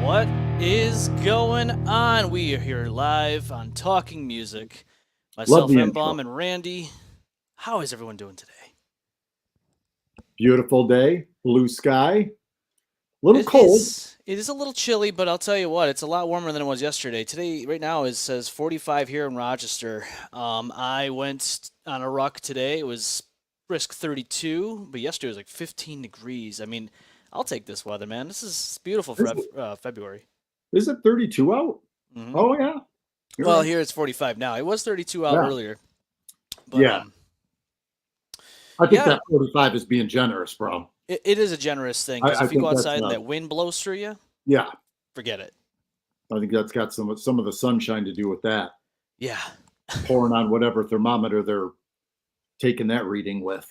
What is going on? We are here live on Talking Music. Love Myself, the M-Bomb, intro. and Randy. How is everyone doing today? Beautiful day, blue sky, little It cold. is a little chilly, but I'll tell you what, it's a lot warmer than it was yesterday. Today, right now, it says 45 here in Rochester. I went on a ruck today. It was brisk 32, but yesterday was like 15 degrees. I mean, I'll take this weather, man. This is beautiful for Is it, February. is it 32 out? hmm Oh yeah, you're Well, right. here it's 45 now. It was 32 out Yeah, earlier, but yeah. I think yeah, that 45 is being generous, bro. it is a generous thing because I if you go think that's outside and that wind blows through you, yeah. forget it. I think that's got some of the sunshine to do with that. Yeah. Pouring on whatever thermometer they're taking that reading with.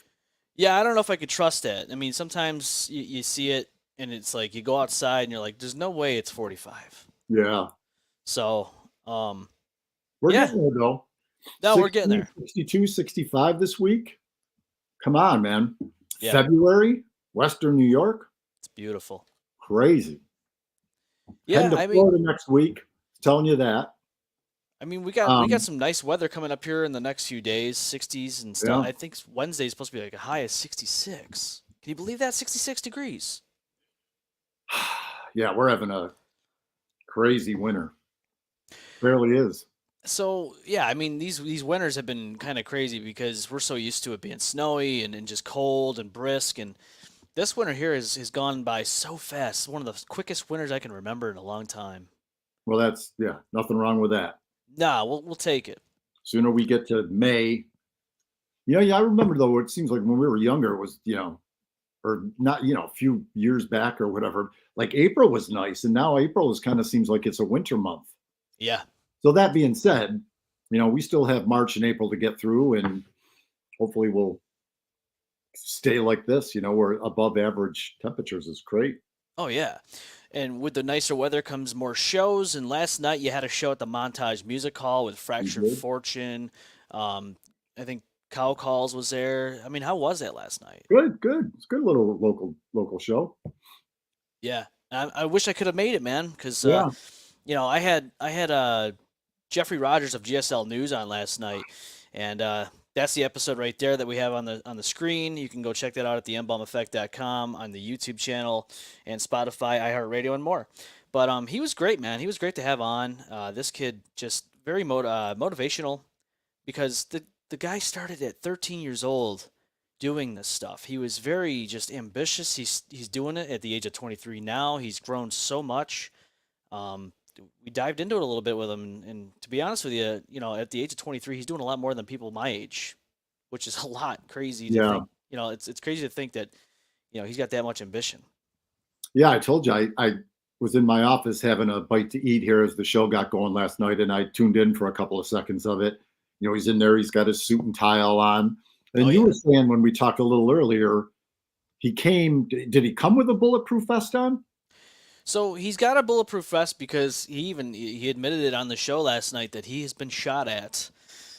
Yeah, I don't know if I could trust that. I mean, sometimes you see it and it's like you go outside and you're like, there's no way it's 45. Yeah, So, we're yeah, getting there though. no, we're getting 60, there. 62, 65 this week. Come on, man. Yeah, February, Western New York, it's beautiful. crazy. Yeah, Heading to I mean, Florida next week. Telling you that. we got Um, some nice weather coming up here in the next few days, 60s and stuff. yeah. I think Wednesday's supposed to be like a high of 66. Can you believe that? 66 degrees. Yeah, we're having a crazy winter. Barely is. So yeah, I mean these winters have been kind of crazy because we're so used to it being snowy and just cold and brisk, and this winter here has gone by so fast. One of the quickest winters I can remember in a long time. Well, that's yeah, nothing wrong with that. Nah, we'll take it. Sooner we get to May. Yeah, I remember though. It seems like when we were younger, it was or not, a few years back or whatever. Like April was nice, and now April is kind of seems like it's a winter month. Yeah. So that being said, we still have March and April to get through, and hopefully we'll stay like this. Where above average temperatures is great. Oh yeah. And with the nicer weather comes more shows. And last night you had a show at the Montage Music Hall with We Fractured did. Fortune. I think Cow Calls was there. I mean, how was that last night? Good, good. It's a good little local show. Yeah. I wish I could have made it, man, because Yeah. I had Jeffrey Rogers of GSL News on last night, and that's the episode right there that we have on the screen. You can go check that out at thembombeffect.com on the YouTube channel and Spotify, iHeartRadio, and more. But he was great, man. He was great to have on. This kid just very motivational because the guy started at 13 years old doing this stuff. He was very just ambitious. He's doing it at the age of 23 now. He's grown so much. Um, we dived into it a little bit with him, and to be honest with you, at the age of 23, he's doing a lot more than people my age, which is a lot crazy to Yeah. think. It's crazy to think that he's got that much ambition. Yeah, I told you I was in my office having a bite to eat here as the show got going last night, and I tuned in for a couple of seconds of it. He's in there, he's got his suit and tie all on. Oh And you yeah. were saying when we talked a little earlier, did he come with a bulletproof vest on? So he's got a bulletproof vest because he admitted it on the show last night that he has been shot at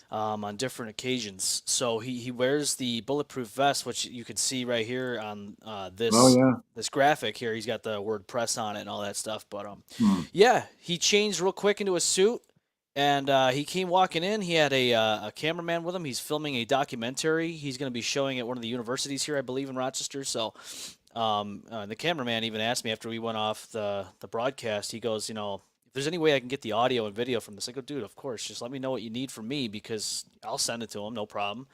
on different occasions. So he wears the bulletproof vest, which you can see right here on Oh this yeah. this graphic here. He's got the word press on it and all that stuff. But Hmm. yeah, he changed real quick into a suit. And he came walking in. He had a cameraman with him. He's filming a documentary. He's going to be showing at one of the universities here, I believe, in Rochester. So the cameraman even asked me after we went off the broadcast. He goes, if there's any way I can get the audio and video from this, I go, dude, of course. Just let me know what you need from me because I'll send it to him, no problem.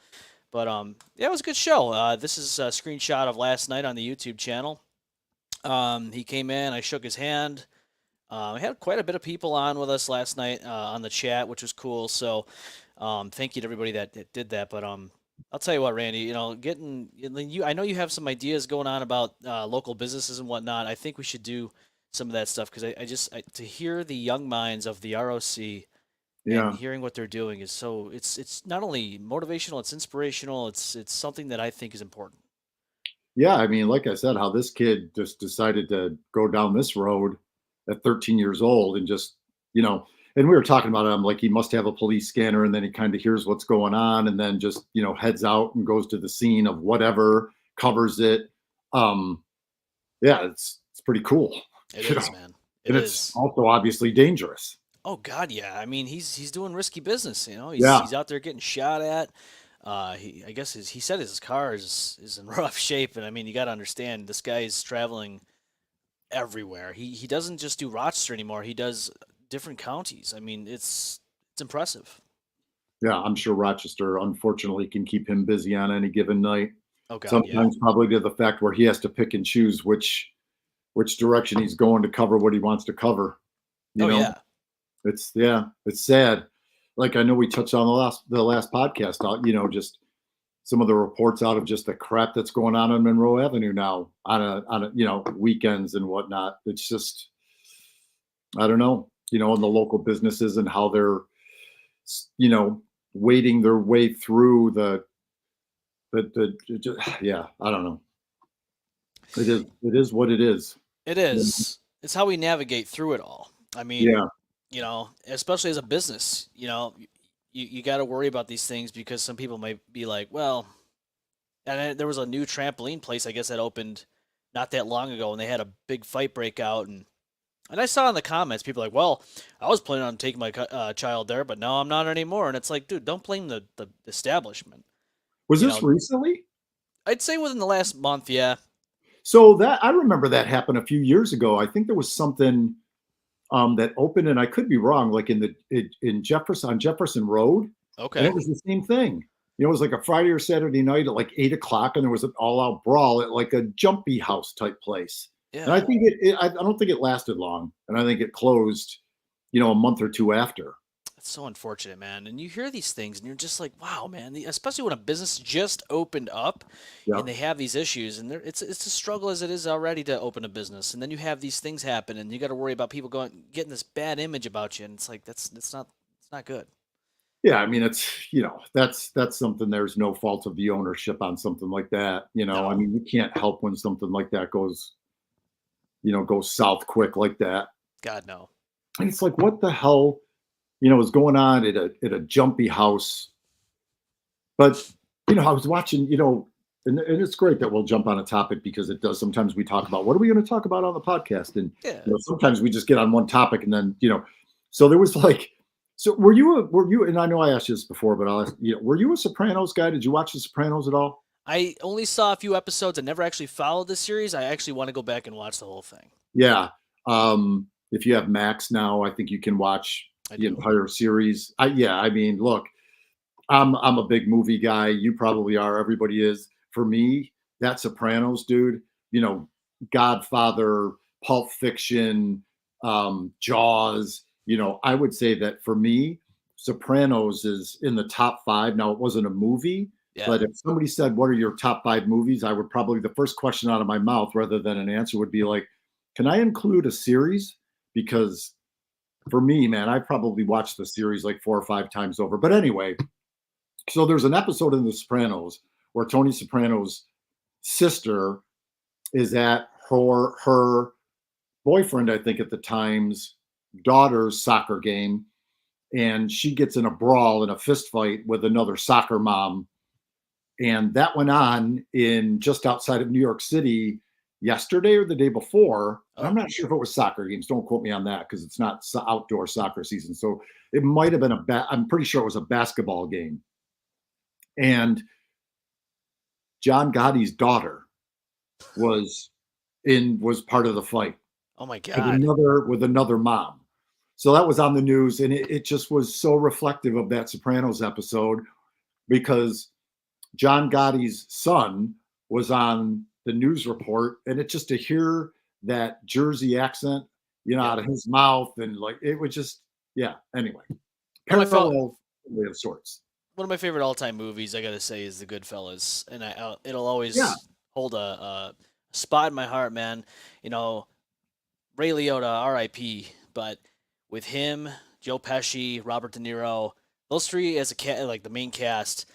But yeah, it was a good show. This is a screenshot of last night on the YouTube channel. He came in. I shook his hand. I had quite a bit of people on with us last night on the chat, which was cool. So thank you to everybody that did that. But I'll tell you what, Randy, I know you have some ideas going on about local businesses and whatnot. I think we should do some of that stuff because to hear the young minds of the ROC and Yeah. hearing what they're doing is it's not only motivational, it's inspirational. It's something that I think is important. Yeah. I mean, like I said, how this kid just decided to go down this road at 13 years old and just, and we were talking about it. I'm like, he must have a police scanner, and then he kind of hears what's going on, and then just heads out and goes to the scene of whatever, covers it. Yeah, it's pretty cool. It is, man. It And it's is. also obviously dangerous. Oh God, yeah. I mean, he's doing risky business. You know, Yeah. he's out there getting shot at. I guess he said his car is in rough shape, and I mean, you got to understand this guy is traveling everywhere. He doesn't just do Rochester anymore. He does different counties. I mean, it's impressive. Yeah, I'm sure Rochester, unfortunately, can keep him busy on any given night. Oh God, yeah. Sometimes probably to the fact where he has to pick and choose which direction he's going to cover what he wants to cover. You Oh know, yeah. it's sad. Like I know we touched on the last podcast, just some of the reports out of just the crap that's going on Monroe Avenue now on a weekends and whatnot. It's just I don't know, and the local businesses and how they're you know wading their way through yeah, I don't know. It is what it is. It Yeah. is. It's how we navigate through it all. I mean, Yeah. especially as a business, you got to worry about these things because some people might be like, well, there was a new trampoline place, I guess, that opened not that long ago, and they had a big fight break out, and I saw in the comments people like, well, I was planning on taking my child there, but now I'm not anymore, and it's like, dude, don't blame the establishment. Was You this know, recently? I'd say within the last month, yeah. So that I remember that happened a few years ago. I think there was something that opened, and I could be wrong, like in Jefferson on Jefferson Road, and Okay. it was the same thing. It was like a Friday or Saturday night at like 8 o'clock, and there was an all-out brawl at like a jumpy house type place. And I Yeah. think I don't think it lasted long, and I think it closed, a month or two after. It's so unfortunate, man. And you hear these things, and you're just like, "Wow, man!" Especially when a business just opened up, Yeah. and they have these issues, and it's a struggle as it is already to open a business, and then you have these things happen, and you got to worry about people getting this bad image about you, and it's like that's not good. Yeah, I mean, that's something. There's no fault of the ownership on something like that. I No, mean, you can't help when something like that goes south quick like that. God no. And it's like, what the hell, is going on at a jumpy house? But I was watching, and it's great that we'll jump on a topic because it does. Sometimes we talk about what are we going to talk about on the podcast, and Yeah, sometimes we just get on one topic and then So there was like, so were you? And I know I asked you this before, but I'll ask you. Were you a Sopranos guy? Did you watch The Sopranos at all? I only saw a few episodes. I never actually followed the series. I actually want to go back and watch the whole thing. Yeah. If you have Max now, I think you can watch I the do. entire series. Yeah, I mean, look, I'm a big movie guy. You probably are. Everybody is. For me, that Sopranos, dude. You know, Godfather, Pulp Fiction, Jaws. I would say that for me, Sopranos is in the top five. Now, it wasn't a movie, Yeah. but if somebody said, "What are your top five movies?" I would probably the first question out of my mouth, rather than an answer, would be like, "Can I include a series?" Because for me, man, I probably watched the series like 4 or 5 times over. But anyway, so there's an episode in The Sopranos where Tony Soprano's sister is at her boyfriend, I think at the time's daughter's soccer game, and she gets in a brawl and a fist fight with another soccer mom. And that went on in just outside of New York City yesterday or the day before. And I'm Oh, not sure if it was soccer games. Don't quote me on that because it's not outdoor soccer season. So it might have been I'm pretty sure it was a basketball game. And John Gotti's daughter was was part of the fight oh my with God. another mom. So that was on the news, and it just was so reflective of that Sopranos episode because John Gotti's son was on the news report, and it just to hear that Jersey accent, Yep. out of his mouth, and like it was just, yeah. Anyway, One of my fel- parallel of sorts. one of my favorite all-time movies, I gotta say, is The Goodfellas, and it'll Yeah, always hold a spot in my heart, man. You know, Ray Liotta, R.I.P. But with him, Joe Pesci, Robert De Niro, those three as like the main cast,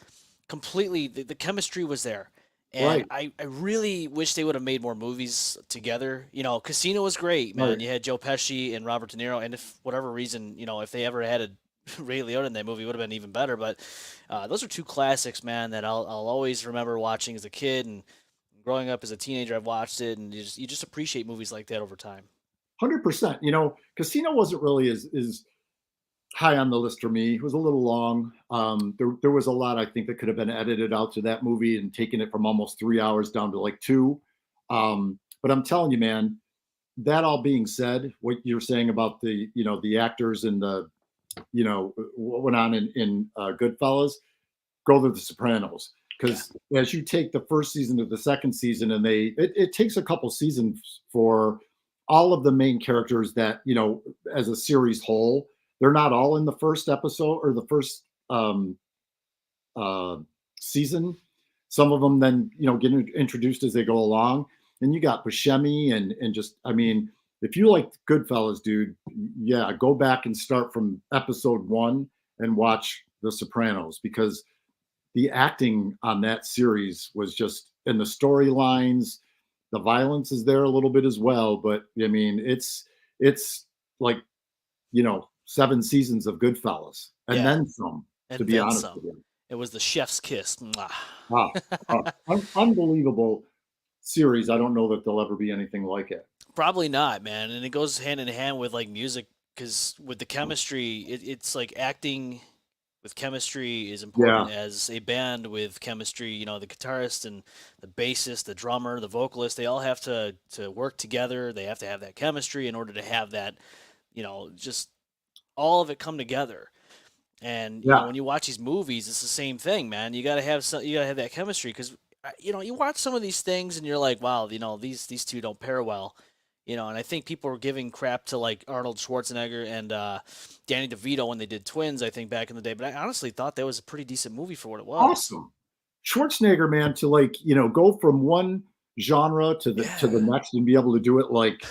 completely the chemistry was there. And right, I really wish they would have made more movies together. Casino was great, man. right. You had Joe Pesci and Robert De Niro, and if whatever reason, if they ever had a Ray Liotta in that movie, it would have been even better. But those are two classics, man, that I'll always remember watching as a kid and growing up as a teenager. I've watched it, and you just appreciate movies like that over time. 100%. You know, Casino wasn't really as high on the list for me. It was a little long. There was a lot I think that could have been edited out to that movie and taken it from almost 3 hours down to like two. But I'm telling you, man, that all being said, what you're saying about the, you know, the actors and the, you know, what went on in Goodfellas, go to The Sopranos. Because as you take the first season to the second season, and it takes a couple seasons for all of the main characters that, you know, as a series whole, they're not all in the first episode or the first season. Some of them then, you know, get introduced as they go along. And you got Buscemi and just, I mean, if you like Goodfellas, dude, yeah, go back and start from episode 1 and watch The Sopranos, because the acting on that series was just, and the storylines, the violence is there a little bit as well. But I mean, it's like, you know, 7 seasons of Goodfellas and then some, and to be honest with you. It was the chef's kiss. Mwah. Wow. Unbelievable series. I don't know that there'll ever be anything like it. Probably not, man. And it goes hand in hand with like music, because with the chemistry, it's like acting with chemistry is important as a band with chemistry. You know, the guitarist and the bassist, the drummer, the vocalist, they all have to work together. They have to have that chemistry in order to have that, you know, just all of it come together. And you know, when you watch these movies, it's the same thing, man. You gotta have that chemistry, because you know, you watch some of these things and you're like, wow, you know, these two don't pair well. You know, and I think people were giving crap to like Arnold Schwarzenegger and Danny DeVito when they did Twins, I think, back in the day. But I honestly thought that was a pretty decent movie for what it was. Awesome. Schwarzenegger, man, to like, you know, go from one genre to the next and be able to do it like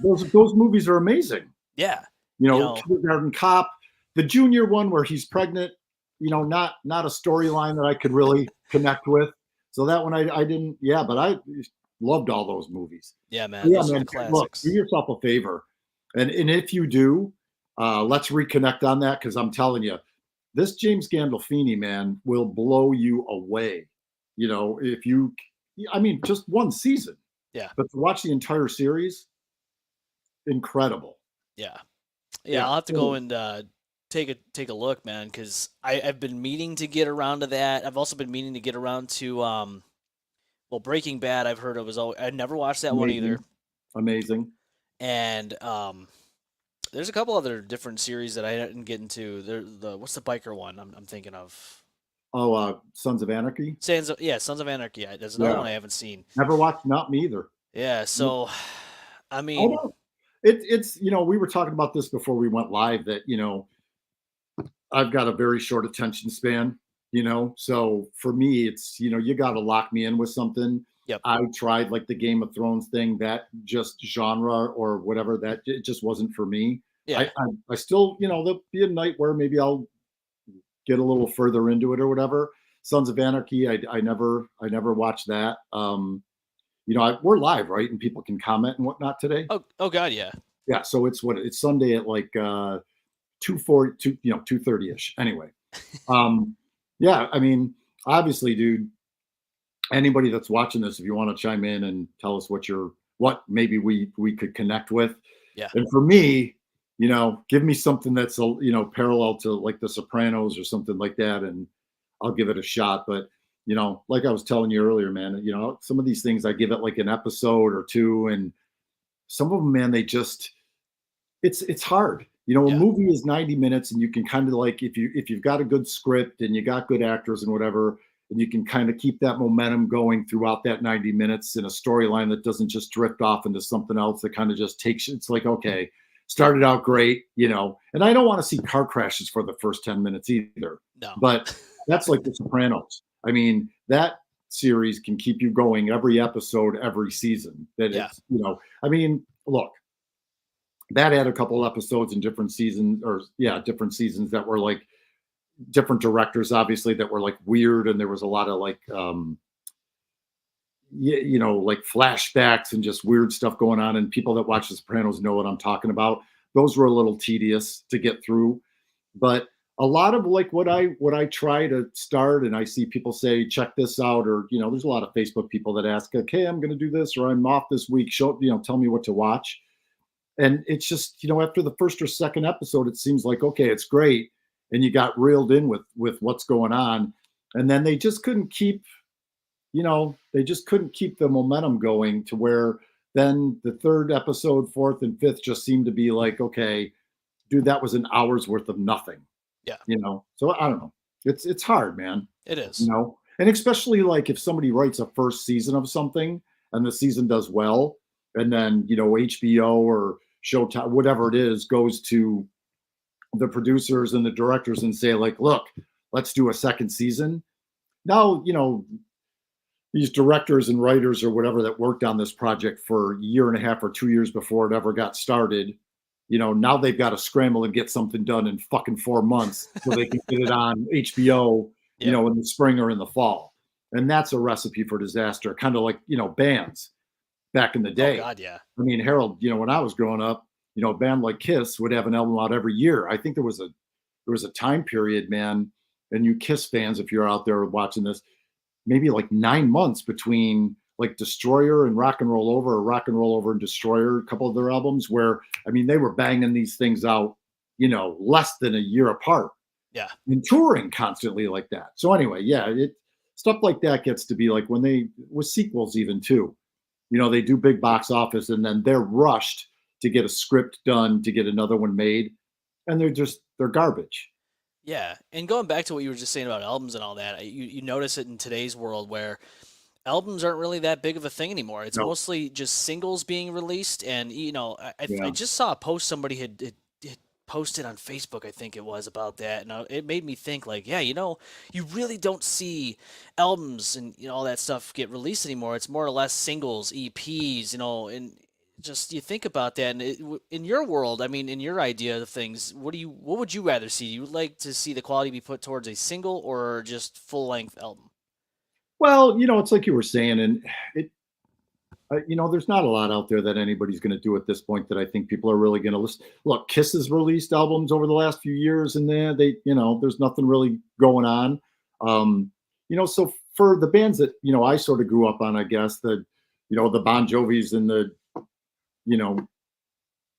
those movies are amazing. Yeah. You know, Kindergarten Cop, the Junior one where he's pregnant, you know, not a storyline that I could really connect with. So that one I didn't, but I loved all those movies. Yeah, man. Those are classics. Look, do yourself a favor. And if you do, let's reconnect on that, because I'm telling you, this James Gandolfini, man, will blow you away. You know, just one season. Yeah. But to watch the entire series, incredible. Yeah. I'll have to go and take a look, man, because I've been meaning to get around to that. I've also been meaning to get around to Breaking Bad. I've heard of I never watched that one either. Amazing. And there's a couple other different series that I didn't get into. What's the biker one I'm thinking of? Oh, Sons of Anarchy. Sons of Anarchy. There's another one I haven't seen. Never watched. Not me either. Yeah. So, I mean, it's you know, we were talking about this before we went live, that, you know, I've got a very short attention span, you know, so for me, it's, you know, you got to lock me in with something. Yep. I tried like the Game of Thrones thing, that just genre or whatever, that it just wasn't for me. Yeah. I still, you know, there'll be a night where maybe I'll get a little further into it or whatever. Sons of Anarchy, I never watched that. You know, we're live, right? And people can comment and whatnot today. Oh God, yeah. Yeah. So it's Sunday at like 2:30ish. Anyway. Yeah, I mean, obviously, dude, anybody that's watching this, if you want to chime in and tell us what maybe we could connect with. Yeah. And for me, you know, give me something that's, you know, parallel to like The Sopranos or something like that, and I'll give it a shot. But, you know, like I was telling you earlier, man, you know, some of these things I give it like an episode or two, and some of them, man, they just, it's hard. You know, a movie is 90 minutes, and you can kind of like, if you've got a good script and you got good actors and whatever, and you can kind of keep that momentum going throughout that 90 minutes in a storyline that doesn't just drift off into something else that kind of just takes, it's like, okay, started out great, you know, and I don't want to see car crashes for the first 10 minutes either. No. But that's like The Sopranos. I mean, that series can keep you going every episode, every season. It's, you know, I mean, look, that had a couple episodes in different seasons that were like different directors, obviously, that were like weird. And there was a lot of like, you know, like flashbacks and just weird stuff going on. And people that watch The Sopranos know what I'm talking about. Those were a little tedious to get through. But a lot of like what I try to start, and I see people say, check this out, or, you know, there's a lot of Facebook people that ask, okay, I'm going to do this, or I'm off this week. Tell me what to watch. And it's just, after the first or second episode, it seems like, okay, it's great, and you got reeled in with what's going on, and then they just couldn't keep, the momentum going to where then the third episode, fourth and fifth just seemed to be like, okay, dude, that was an hour's worth of nothing. Yeah, So I don't know. It's hard, man. it is. And especially like if somebody writes a first season of something and the season does well, and then HBO or Showtime, whatever it is, goes to the producers and the directors and say like, look, let's do a second season. Now, these directors and writers or whatever that worked on this project for a year and a half or 2 years before it ever got started, now they've got to scramble and get something done in fucking 4 months so they can get it on HBO, Yeah. in the spring or in the fall. And that's a recipe for disaster, kind of like, bands back in the Oh day. God, yeah. I mean, Harold, when I was growing up, a band like Kiss would have an album out every year. I think there was a time period, man, and you Kiss fans, if you're out there watching this, maybe like 9 months between like Destroyer and Rock and Roll Over, or Rock and Roll Over and Destroyer, a couple of their albums, where I mean they were banging these things out, less than a year apart. Yeah. And touring constantly like that. So anyway, yeah, stuff like that gets to be like when they with sequels even too. They do big box office and then they're rushed to get a script done to get another one made, and they're garbage. Yeah, and going back to what you were just saying about albums and all that, you notice it in today's world where albums aren't really that big of a thing anymore. It's No. mostly just singles being released, and I Yeah. just saw a post somebody had posted on Facebook, I think it was, about that, and it made me think like, yeah, you really don't see albums and all that stuff get released anymore. It's more or less singles, EPs, and just you think about that, and in your world, I mean, in your idea of things, what would you rather see? You would like to see the quality be put towards a single or just full length album? Well, it's like you were saying, and there's not a lot out there that anybody's going to do at this point that I think people are really going to listen. Look, Kiss has released albums over the last few years, and there's nothing really going on. So for the bands that I sort of grew up on, I guess the Bon Jovis and the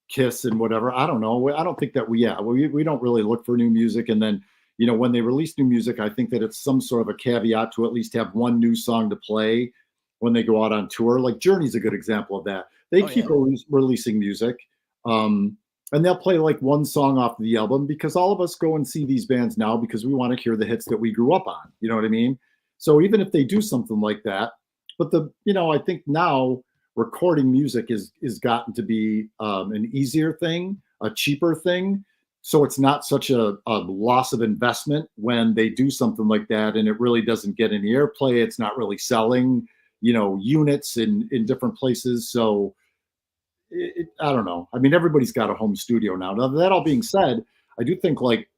Kiss and whatever. I don't know. I don't think that we don't really look for new music, and then when they release new music, I think that it's some sort of a caveat to at least have one new song to play when they go out on tour. Like Journey's a good example of that. They keep releasing music, and they'll play like one song off the album because all of us go and see these bands now because we want to hear the hits that we grew up on. You know what I mean? So even if they do something like that, but I think now recording music is gotten to be an easier thing, a cheaper thing. So it's not such a loss of investment when they do something like that and it really doesn't get any airplay. It's not really selling, units in different places. So I don't know. I mean, everybody's got a home studio now. Now, that all being said, I do think like,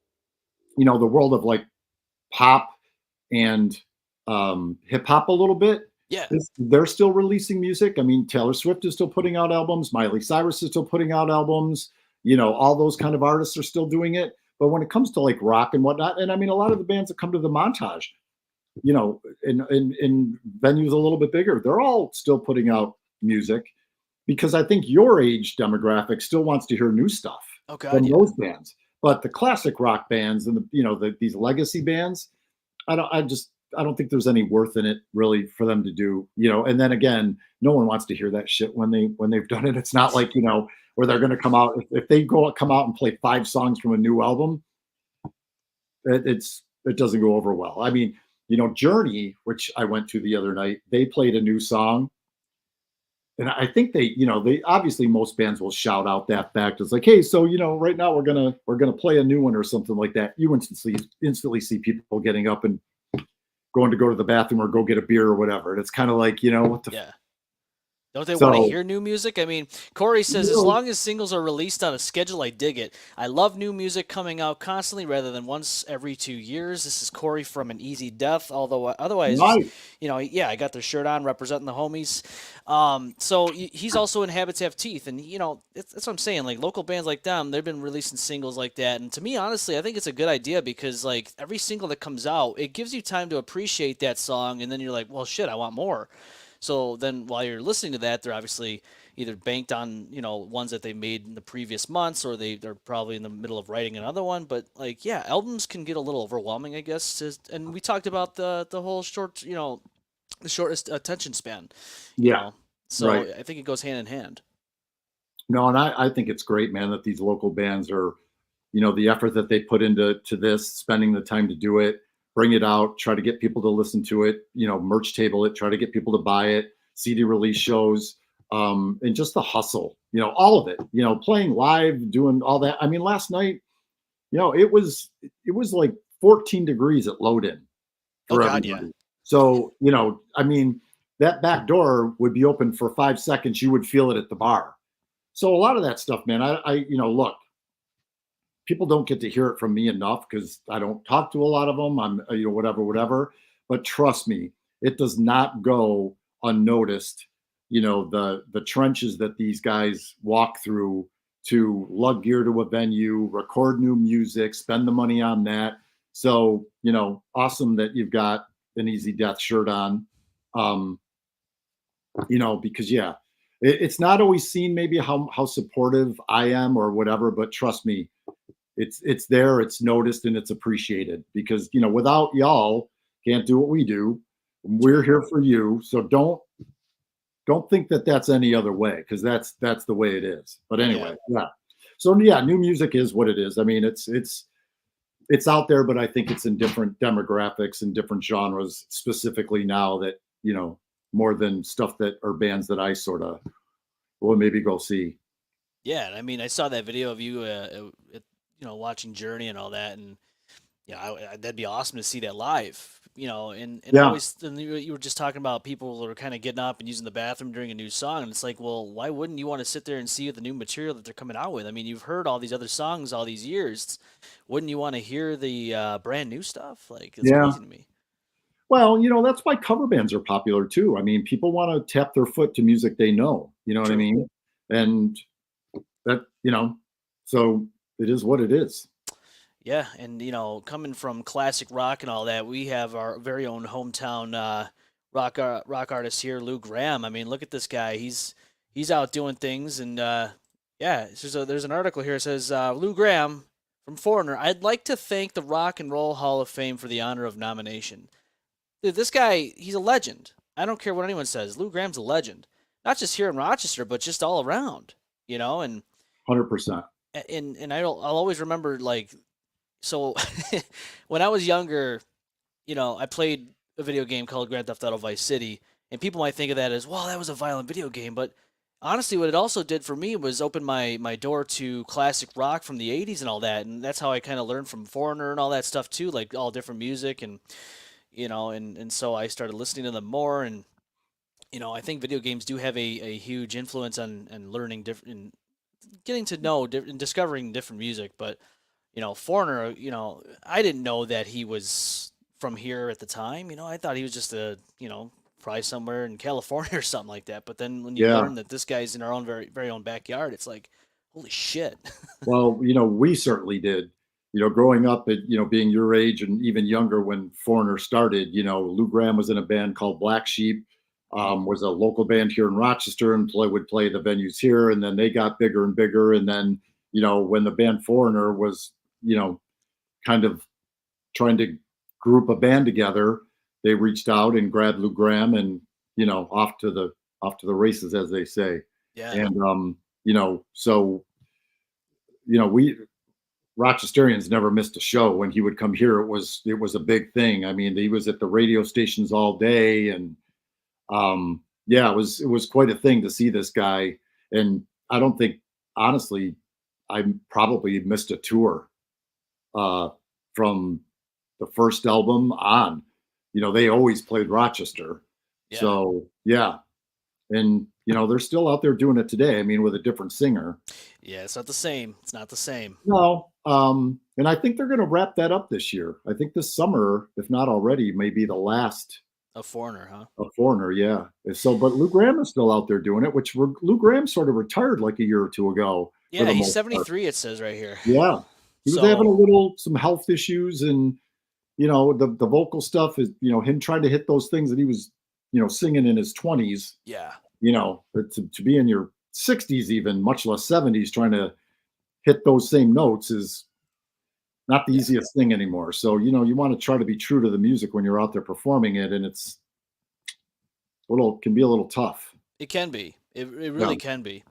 the world of like pop and hip hop a little bit. Yeah. They're still releasing music. I mean, Taylor Swift is still putting out albums. Miley Cyrus is still putting out albums. All those kind of artists are still doing it. But when it comes to like rock and whatnot, and I mean, a lot of the bands that come to the Montage, in venues a little bit bigger, they're all still putting out music because I think your age demographic still wants to hear new stuff from those bands. But the classic rock bands and these legacy bands, I don't think there's any worth in it really for them to do, and then again, no one wants to hear that shit when they've done it. It's not like, where they're going to come out. If they come out and play 5 songs from a new album, it doesn't go over well. I mean, Journey, which I went to the other night, they played a new song. And I think they obviously most bands will shout out that fact. It's like, hey, so, right now we're going to play a new one or something like that. You instantly see people getting up and going to go to the bathroom or go get a beer or whatever. And it's kind of like, what the Don't they want to hear new music? I mean, Corey says, as long as singles are released on a schedule, I dig it. I love new music coming out constantly rather than once every 2 years. This is Corey from An Easy Death. Although otherwise, I got their shirt on representing the homies. So he's also in Habits Have Teeth. And, that's what I'm saying. Like local bands like them, they've been releasing singles like that. And to me, honestly, I think it's a good idea because like every single that comes out, it gives you time to appreciate that song. And then you're like, well, shit, I want more. So then while you're listening to that, they're obviously, either banked on, ones that they made in the previous months, or they're probably in the middle of writing another one. But like, yeah, albums can get a little overwhelming, I guess. And we talked about the whole short, the shortest attention span, you Yeah, know. So right. I think it goes hand in hand. No, and I think it's great, man, that these local bands are, the effort that they put into this, spending the time to do it, bring it out, try to get people to listen to it, merch table it, try to get people to buy it, CD release shows, and just the hustle, all of it, playing live, doing all that. I mean, last night, it was like 14 degrees at load in Oh for God, yeah. everybody. So, I mean, that back door would be open for 5 seconds. You would feel it at the bar. So a lot of that stuff, man, look, people don't get to hear it from me enough because I don't talk to a lot of them. I'm, whatever. But trust me, it does not go unnoticed. The trenches that these guys walk through to lug gear to a venue, record new music, spend the money on that. So, awesome that you've got an Easy Death shirt on. Because yeah, it's not always seen maybe how supportive I am or whatever, but trust me, it's there, it's noticed, and it's appreciated because without y'all can't do what we do. We're here for you, so don't think that that's any other way because that's the way it is. But anyway, yeah. So yeah, new music is what it is. I mean, it's out there, but I think it's in different demographics and different genres specifically now that more than stuff that are bands that I sort of will maybe go see. Yeah, and I mean, I saw that video of you, watching Journey and all that, and that'd be awesome to see that live. And Yeah. always, and you were just talking about people that are kind of getting up and using the bathroom during a new song, and it's like, well, why wouldn't you want to sit there and see the new material that they're coming out with? I mean, you've heard all these other songs all these years. Wouldn't you want to hear the brand new stuff? Like, it's Yeah. crazy to me. Well, that's why cover bands are popular too. I mean, people want to tap their foot to music they know. You know what I True. mean? And that, so it is what it is. Yeah, and coming from classic rock and all that, we have our very own hometown rock artist here, Lou Graham. I mean, look at this guy. He's out doing things, and yeah. There's an article here that says Lou Graham from Foreigner. I'd like to thank the Rock and Roll Hall of Fame for the honor of nomination. Dude, this guy, he's a legend. I don't care what anyone says. Lou Graham's a legend, not just here in Rochester, but just all around. And 100%. I'll always remember like so when I was younger, I played a video game called Grand Theft Auto Vice City, and people might think of that as, well, that was a violent video game, but honestly, what it also did for me was open my door to classic rock from the '80s and all that, and that's how I kind of learned from Foreigner and all that stuff too, like all different music, and and so I started listening to them more, and I think video games do have a huge influence on and learning different, getting to know and discovering different music, but Foreigner, I didn't know that he was from here at the time. I thought he was just probably somewhere in California or something like that. But then when you Yeah. learn that this guy's in our own very, very own backyard, it's like, holy shit. Well, we certainly did. Growing up at, being your age and even younger when Foreigner started, Lou Graham was in a band called Black Sheep, was a local band here in Rochester and would play the venues here. And then they got bigger and bigger. And then, when the band Foreigner was, kind of trying to group a band together, they reached out and grabbed Lou Graham and, off to the races, as they say. Yeah. And, so, we Rochesterians never missed a show. When he would come here, it was a big thing. I mean, he was at the radio stations all day, and yeah, it was quite a thing to see this guy. And I don't think, honestly, I probably missed a tour from the first album on. They always played Rochester. Yeah. So yeah, and they're still out there doing it today. I mean, with a different singer. Yeah, it's not the same. It's not the same. No. And I think they're going to wrap that up this year. I think this summer, if not already, may be the last. A Foreigner, huh? A Foreigner, yeah. So, but Lou Graham is still out there doing it, which Lou Graham sort of retired like a year or two ago. Yeah, he's 73. Part. It says right here. Yeah, he was having some health issues, and the vocal stuff is him trying to hit those things that he was singing in his 20s. Yeah. But to be in your 60s, even much less 70s, trying to hit those same notes is not the Yeah, easiest thing anymore. So, you want to try to be true to the music when you're out there performing it, and it's can be a little tough. it can be. It Yeah. really can be.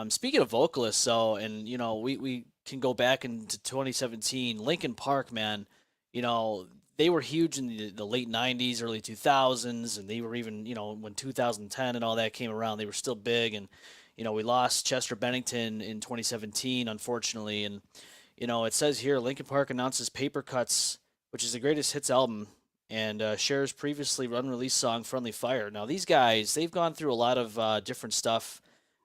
Speaking of vocalists, so and we can go back into 2017. Linkin Park, man, you know they were huge in the late 90s, early 2000s, and they were even when 2010 and all that came around, they were still big. And we lost Chester Bennington in 2017, unfortunately. And it says here Linkin Park announces Papercuts, which is the greatest hits album, and shares previously unreleased song Friendly Fire. Now these guys, they've gone through a lot of different stuff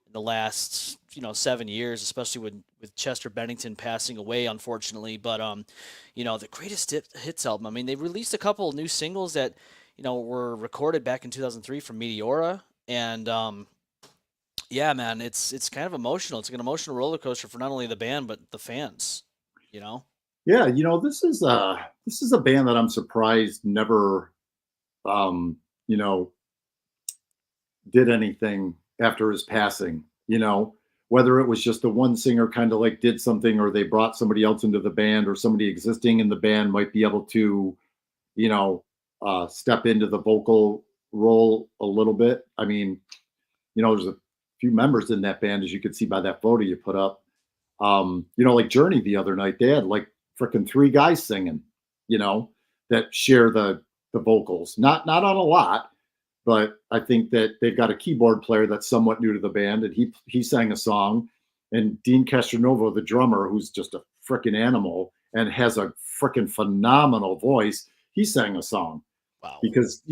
in the last 7 years, especially with Chester Bennington passing away, unfortunately. But the greatest hits album. I mean, they released a couple of new singles that were recorded back in 2003 from Meteora, and yeah, man, it's kind of emotional. It's an emotional roller coaster for not only the band but the fans. You know. Yeah, this is a band that I'm surprised never um, you know, did anything after his passing, whether it was just the one singer kind of like did something, or they brought somebody else into the band, or somebody existing in the band might be able to, you know, step into the vocal role a little bit. I mean, there's a few members in that band, as you could see by that photo you put up. Like Journey the other night, they had like freaking three guys singing, that share the vocals. Not on a lot, but I think that they've got a keyboard player that's somewhat new to the band, and he sang a song, and Dean Castronovo, the drummer, who's just a freaking animal and has a freaking phenomenal voice, he sang a song Wow. because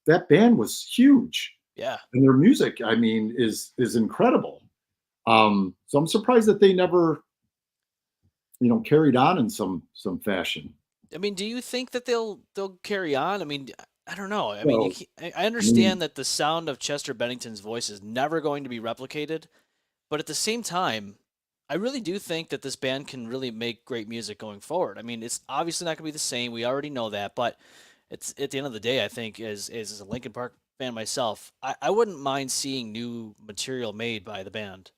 that band was huge, Yeah. and their music, I mean, is incredible. So I'm surprised that they never, carried on in some fashion. I mean, do you think that they'll carry on? I mean, I don't know. I mean, So I I mean, understand that the sound of Chester Bennington's voice is never going to be replicated, but at the same time, I really do think that this band can really make great music going forward. I mean, it's obviously not going to be the same. We already know that, but it's at the end of the day, I think as a Linkin Park fan myself, I wouldn't mind seeing new material made by the band.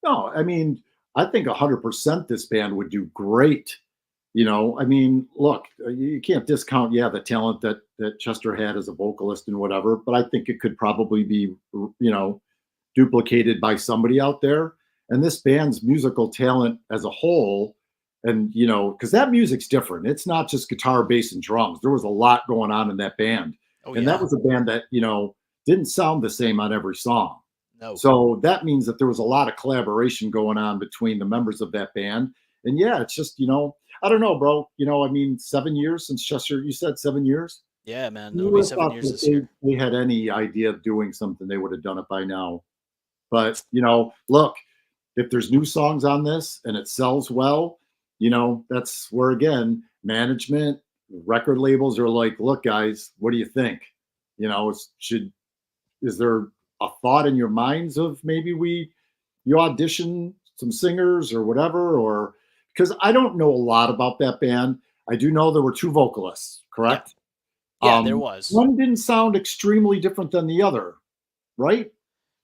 no, I mean, I think 100% this band would do great. I mean, look, you can't discount, yeah, the talent that Chester had as a vocalist and whatever, but I think it could probably be, duplicated by somebody out there. And this band's musical talent as a whole, and because that music's different. It's not just guitar, bass, and drums. There was a lot going on in that band, Oh and that yeah, was a band that didn't sound the same on every song. no, So that means that there was a lot of collaboration going on between the members of that band. And yeah, it's just, I don't know, bro. I mean, 7 years since Chester, you said 7 years? yeah, man, You it'll be would have 7 thought years that this year. they had any idea of doing something, they would have done it by now. But, look, if there's new songs on this and it sells well, that's where, again, management, record labels are like, look, guys, what do you think? Is there a thought in your minds of maybe you audition some singers or whatever? Or because I don't know a lot about that band. I do know there were two vocalists, Yeah, correct? yeah, there was. One didn't sound extremely different than the other, right?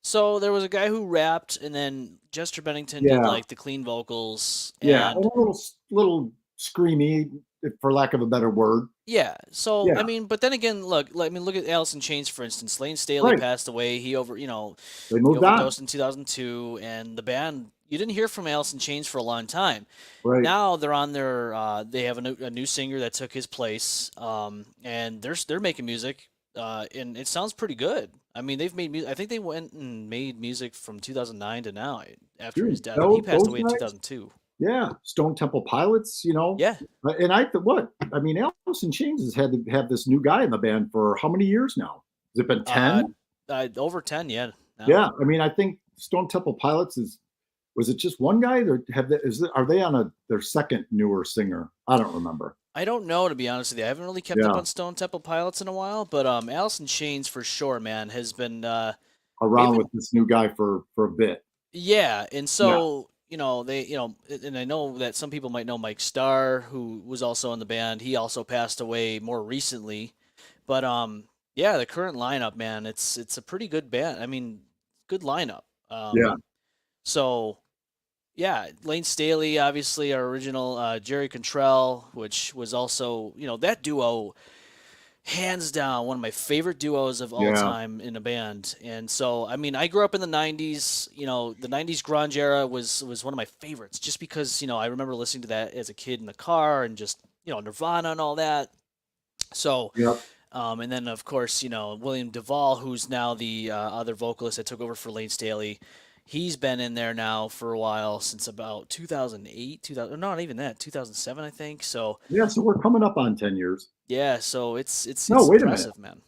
So there was a guy who rapped, and then Chester Bennington did Yeah, like the clean vocals, yeah, and and a little screamy, for lack of a better word. yeah. So I Yeah, mean, but then again, look at Alice in Chains for instance. Lane Staley right. passed away. They He moved on. overdosed in 2002, and the band you didn't hear from Alice in Chains for a long time. Right. Now they're on their they have a new singer that took his place, and they're making music, and it sounds pretty good. I mean, they've made music. I think they went and made music from 2009 to now after his Dude, death, and he passed those away in guys, 2002. yeah, Stone Temple Pilots, Yeah, and I thought, what? I mean, Alice in Chains has had to have this new guy in the band for how many years now? Has it been uh, 10? over 10, yeah, now. Yeah, I mean, I think Stone Temple Pilots was it just one guy, or are they on their second newer singer? I don't remember. I don't know, to be honest with you. I haven't really kept up Yeah, on Stone Temple Pilots in a while, but Alice in Chains for sure, man, has been they've around been with this new guy for a bit. yeah, and Yeah. so they and I know that some people might know Mike Starr, who was also in the band. He also passed away more recently, but yeah, the current lineup, man, it's a pretty good band. I mean, good lineup. Yeah. So yeah, Lane Staley, obviously our original Jerry Cantrell, which was also, that duo, hands down, one of my favorite duos of all Yeah. time in a band. And so, I mean, I grew up in the '90s. The '90s grunge era was one of my favorites, just because I remember listening to that as a kid in the car, and just Nirvana and all that. So, Yep. and then of course, William Duvall, who's now the other vocalist that took over for Lane Staley. He's been in there now for a while, since about 2008, 2000, not even that, 2007, I think. So Yeah. So we're coming up on 10 years. yeah, so it's No, it's wait a minute. impressive, man.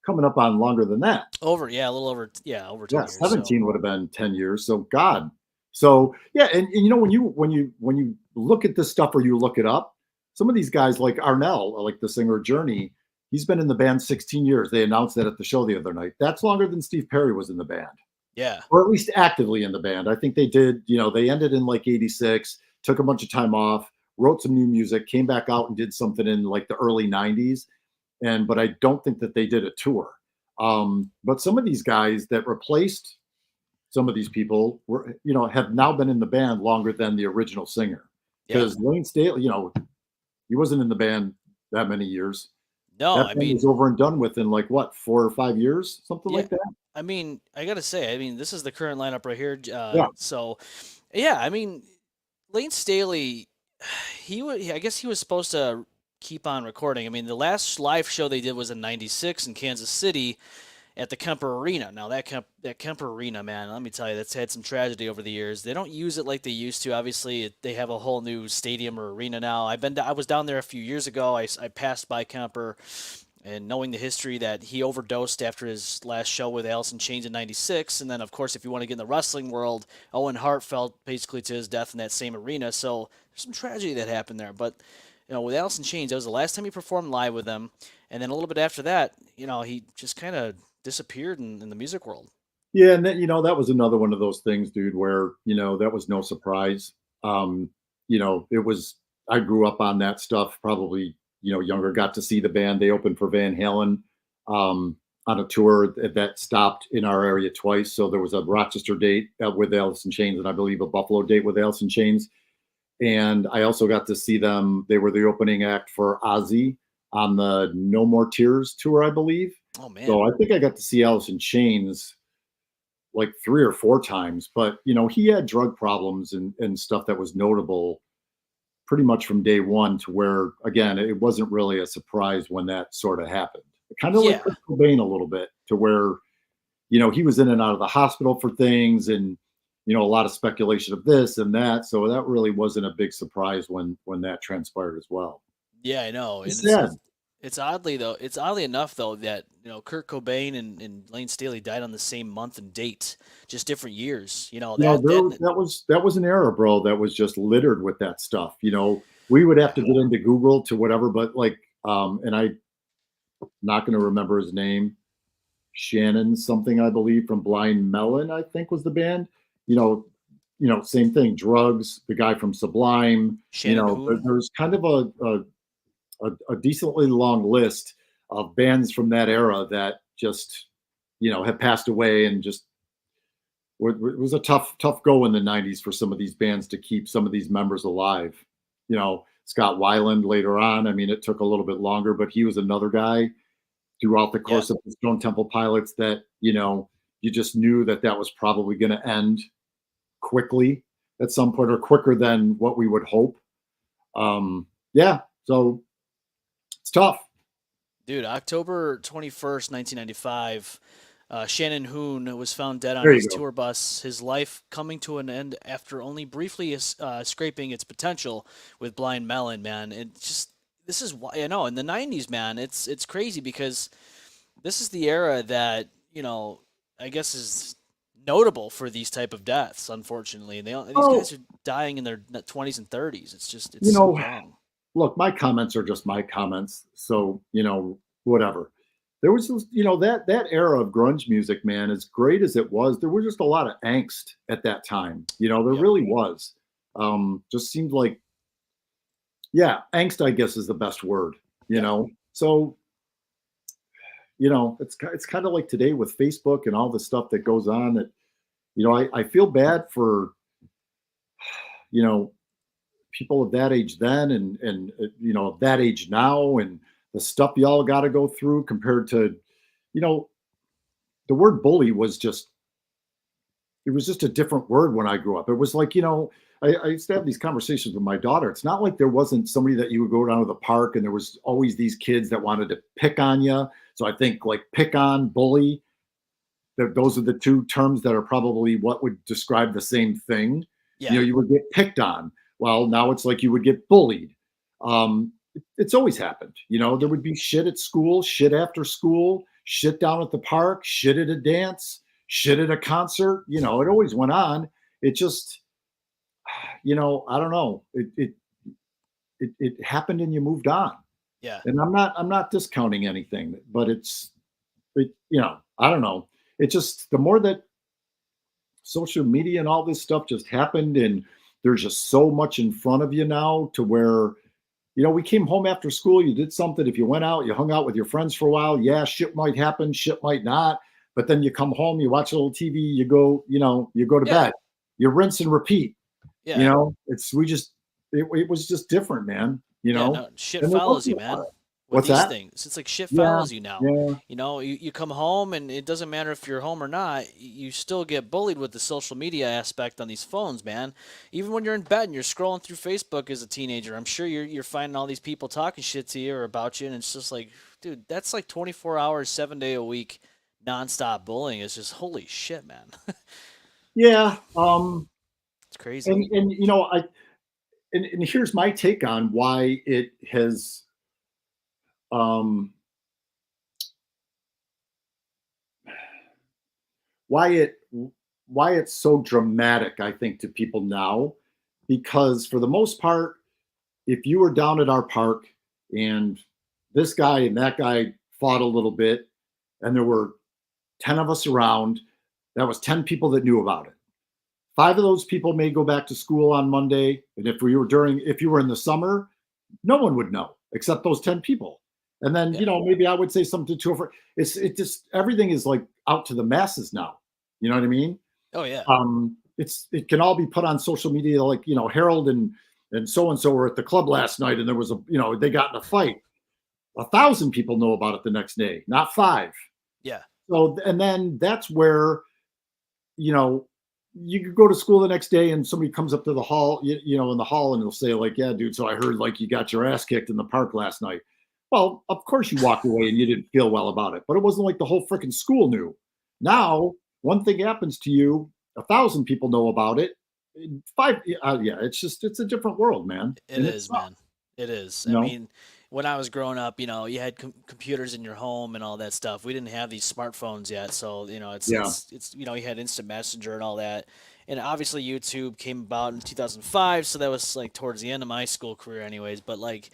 Coming up on longer than that. Yeah, a little over, yeah, over Yeah, 10 years. So 17 would have been 10 years. So God. So yeah, and when you look at this stuff or you look it up, some of these guys like Arnell, like the singer of Journey, he's been in the band 16 years. They announced that at the show the other night. That's longer than Steve Perry was in the band, yeah, or at least actively in the band. I think they did, they ended in like 86, took a bunch of time off, wrote some new music, came back out and did something in like the early 90s. But I don't think that they did a tour. But some of these guys that replaced some of these people have now been in the band longer than the original singer. yeah. Because Lane Staley, he wasn't in the band that many years. No, That I band was mean, over and done with in like what, 4 or 5 years, something yeah, like that. I mean, I gotta say, I mean, this is the current lineup right here. Yeah. So, yeah, I mean, Lane Staley, I guess he was supposed to keep on recording. I mean, the last live show they did was in '96 in Kansas City at the Kemper Arena. Now that Kemper Arena, man, let me tell you, that's had some tragedy over the years. They don't use it like they used to. Obviously, they have a whole new stadium or arena now. I was down there a few years ago. I passed by Kemper, and knowing the history that he overdosed after his last show with Alice in Chains in '96, and then of course, if you want to get in the wrestling world, Owen Hart fell basically to his death in that same arena. So there's some tragedy that happened there, but. With Alice in Chains, that was the last time he performed live with them, and then a little bit after that, he just kind of disappeared in the music world. Yeah, and then that was another one of those things, dude, where that was no surprise. It was I grew up on that stuff, probably younger, got to see the band. They opened for Van Halen on a tour that stopped in our area twice. So there was a Rochester date with Alice in Chains, and I believe a Buffalo date with Alice in Chains. And I also got to see them. They were the opening act for Ozzy on the No More Tears tour, I believe. Oh man! So I think I got to see Alice in Chains like 3 or 4 times. But he had drug problems and stuff that was notable pretty much from day one, to where again it wasn't really a surprise when that sort of happened. Kind of like Yeah, Kurt Cobain a little bit, to where he was in and out of the hospital for things, and a lot of speculation of this and that. So that really wasn't a big surprise when that transpired as well. yeah, I know. And It's sad. it's oddly enough though that Kurt Cobain and Lane Staley died on the same month and date, just different years. That was an era, bro, that was just littered with that stuff. We would have Yeah, to get into Google to whatever, but like, and I'm not going to remember his name. Shannon something, I believe, from Blind Melon, I think was the band. Same thing, drugs. The guy from Sublime. Shannon Hoon. There's kind of a decently long list of bands from that era that just have passed away, and just it was a tough go in the 90s for some of these bands to keep some of these members alive. Scott Weiland later on, I mean, it took a little bit longer, but he was another guy throughout the Yeah, course of the Stone Temple Pilots that you just knew that was probably going to end quickly at some point, or quicker than what we would hope. Yeah, so it's tough. dude. October 21st, 1995. Shannon Hoon was found dead on There his you go. tour bus, his life coming to an end after only briefly scraping its potential with Blind Melon, man. This is why, in the '90s, man, it's crazy, because this is the era that, I guess is notable for these type of deaths, unfortunately. These Oh, guys are dying in their 20s and 30s. you It's so know, young. look, my comments are just my comments. So, whatever. There was this, that era of grunge music, man, as great as it was, there was just a lot of angst at that time. There Yep. really was. Just seemed like, yeah, angst, I guess, is the best word, you Yeah. know. So, it's kind of like today with Facebook and all the stuff that goes on, that I feel bad for, people of that age then and that age now and the stuff y'all got to go through compared to, you know, the word bully it was just a different word when I grew up. It was like, I used to have these conversations with my daughter. It's not like there wasn't somebody that you would go down to the park and there was always these kids that wanted to pick on you. So I think like pick on, bully, those are the two terms that are probably what would describe the same thing. Yeah. You would get picked on. Well, now it's like you would get bullied. It's always happened. There would be shit at school, shit after school, shit down at the park, shit at a dance, shit at a concert. It always went on. It just, I don't know. It happened and you moved on. Yeah. And I'm not discounting anything, but I don't know. It just, the more that social media and all this stuff just happened, and there's just so much in front of you now to where, we came home after school, you did something. If you went out, you hung out with your friends for a while. Yeah, shit might happen, shit might not. But then you come home, you watch a little TV, you go to bed, you rinse and repeat. Yeah. It was just different, man. Shit And follows you, man. With What's these that? things, it's like shit Yeah, follows you now. yeah. You come home and it doesn't matter if you're home or not. You still get bullied with the social media aspect on these phones, man. Even when you're in bed and you're scrolling through Facebook as a teenager, I'm sure you're finding all these people talking shit to you or about you, and it's just like, dude, that's like 24 hours, 7 day a week, nonstop bullying. It's just holy shit, man. Yeah. It's crazy. And here's my take on why it has why it's so dramatic, I think, to people now, because for the most part, if you were down at our park and this guy and that guy fought a little bit and there were 10 of us around, that was 10 people that knew about it. 5 of those people may go back to school on Monday. And if you were in the summer, no one would know except those 10 people. And then, maybe I would say something to her. It just, everything is like out to the masses now. You know what I mean? Oh yeah. It can all be put on social media. Like, Harold and so were at the club last night and there was they got in a fight. 1,000 people know about it the next day, not 5. Yeah. So, and then that's where, you could go to school the next day and somebody comes up to the hall, in the hall, and they'll say like, yeah, dude, so I heard like you got your ass kicked in the park last night. Well, of course you walked away and you didn't feel well about it, but it wasn't like the whole freaking school knew. Now, one thing happens to you, 1,000 people know about it. 5, it's a different world, man. It is, man. It is. I mean, when I was growing up, you had computers in your home and all that stuff. We didn't have these smartphones yet, so it's you had instant messenger and all that. And obviously YouTube came about in 2005, so that was like towards the end of my school career anyways, but like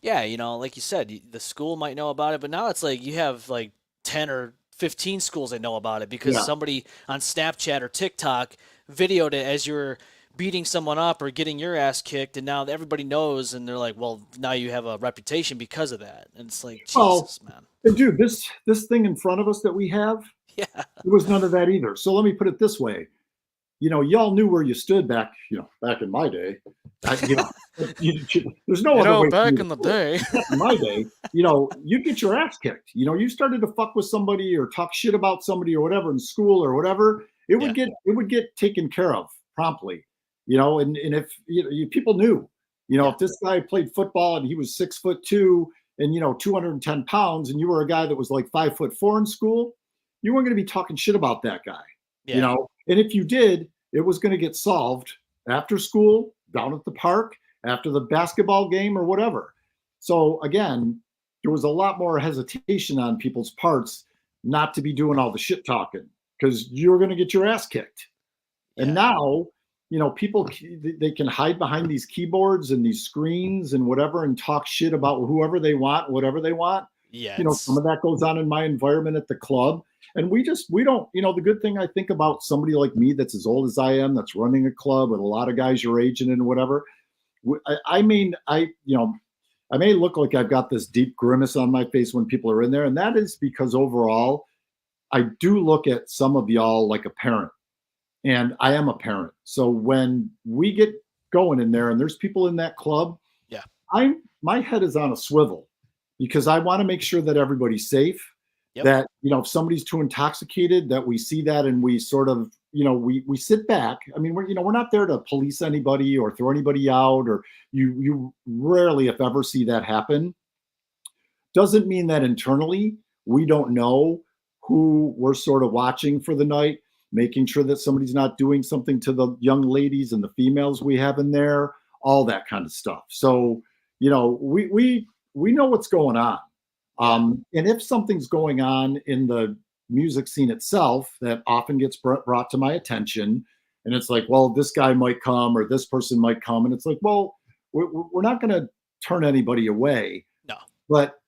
yeah, like you said, the school might know about it, but now it's like you have like 10 or 15 schools that know about it because somebody on Snapchat or TikTok videoed it as you're beating someone up or getting your ass kicked, and now everybody knows, and they're like, well, now you have a reputation because of that. And it's like, Jesus, man. And dude, this thing in front of us that we have, there was none of that either. So let me put it this way. Y'all knew where you stood back in my day. There's no other way. Back in the day. In my day, you'd get your ass kicked. You started to fuck with somebody or talk shit about somebody or whatever in school or whatever, it would get taken care of promptly. And if people knew, if this guy played football and he was 6'2" and 210 pounds, and you were a guy that was like 5'4" in school, you weren't going to be talking shit about that guy. And if you did, it was going to get solved after school, down at the park, after the basketball game or whatever. So again, there was a lot more hesitation on people's parts not to be doing all the shit talking because you were going to get your ass kicked. And now, people, they can hide behind these keyboards and these screens and whatever and talk shit about whoever they want, whatever they want. Yeah. Some of that goes on in my environment at the club. And we don't, the good thing I think about somebody like me that's as old as I am, that's running a club with a lot of guys your age and whatever. I may look like I've got this deep grimace on my face when people are in there. And that is because overall, I do look at some of y'all like a parent. and I am a parent. So when we get going in there and there's people in that club, Yeah. my head is on a swivel because I want to make sure that everybody's safe. Yep. That, if somebody's too intoxicated, that we see that and we sort of, we sit back. I mean, we're not there to police anybody or throw anybody out, or you rarely, if ever, see that happen. Doesn't mean that internally we don't know who we're sort of watching for the night, making sure that somebody's not doing something to the young ladies and the females we have in there, all that kind of stuff. So, we know what's going on. And if something's going on in the music scene itself that often gets brought to my attention, and it's like, well, this guy might come or this person might come, and it's like, well, we're not going to turn anybody away. No. But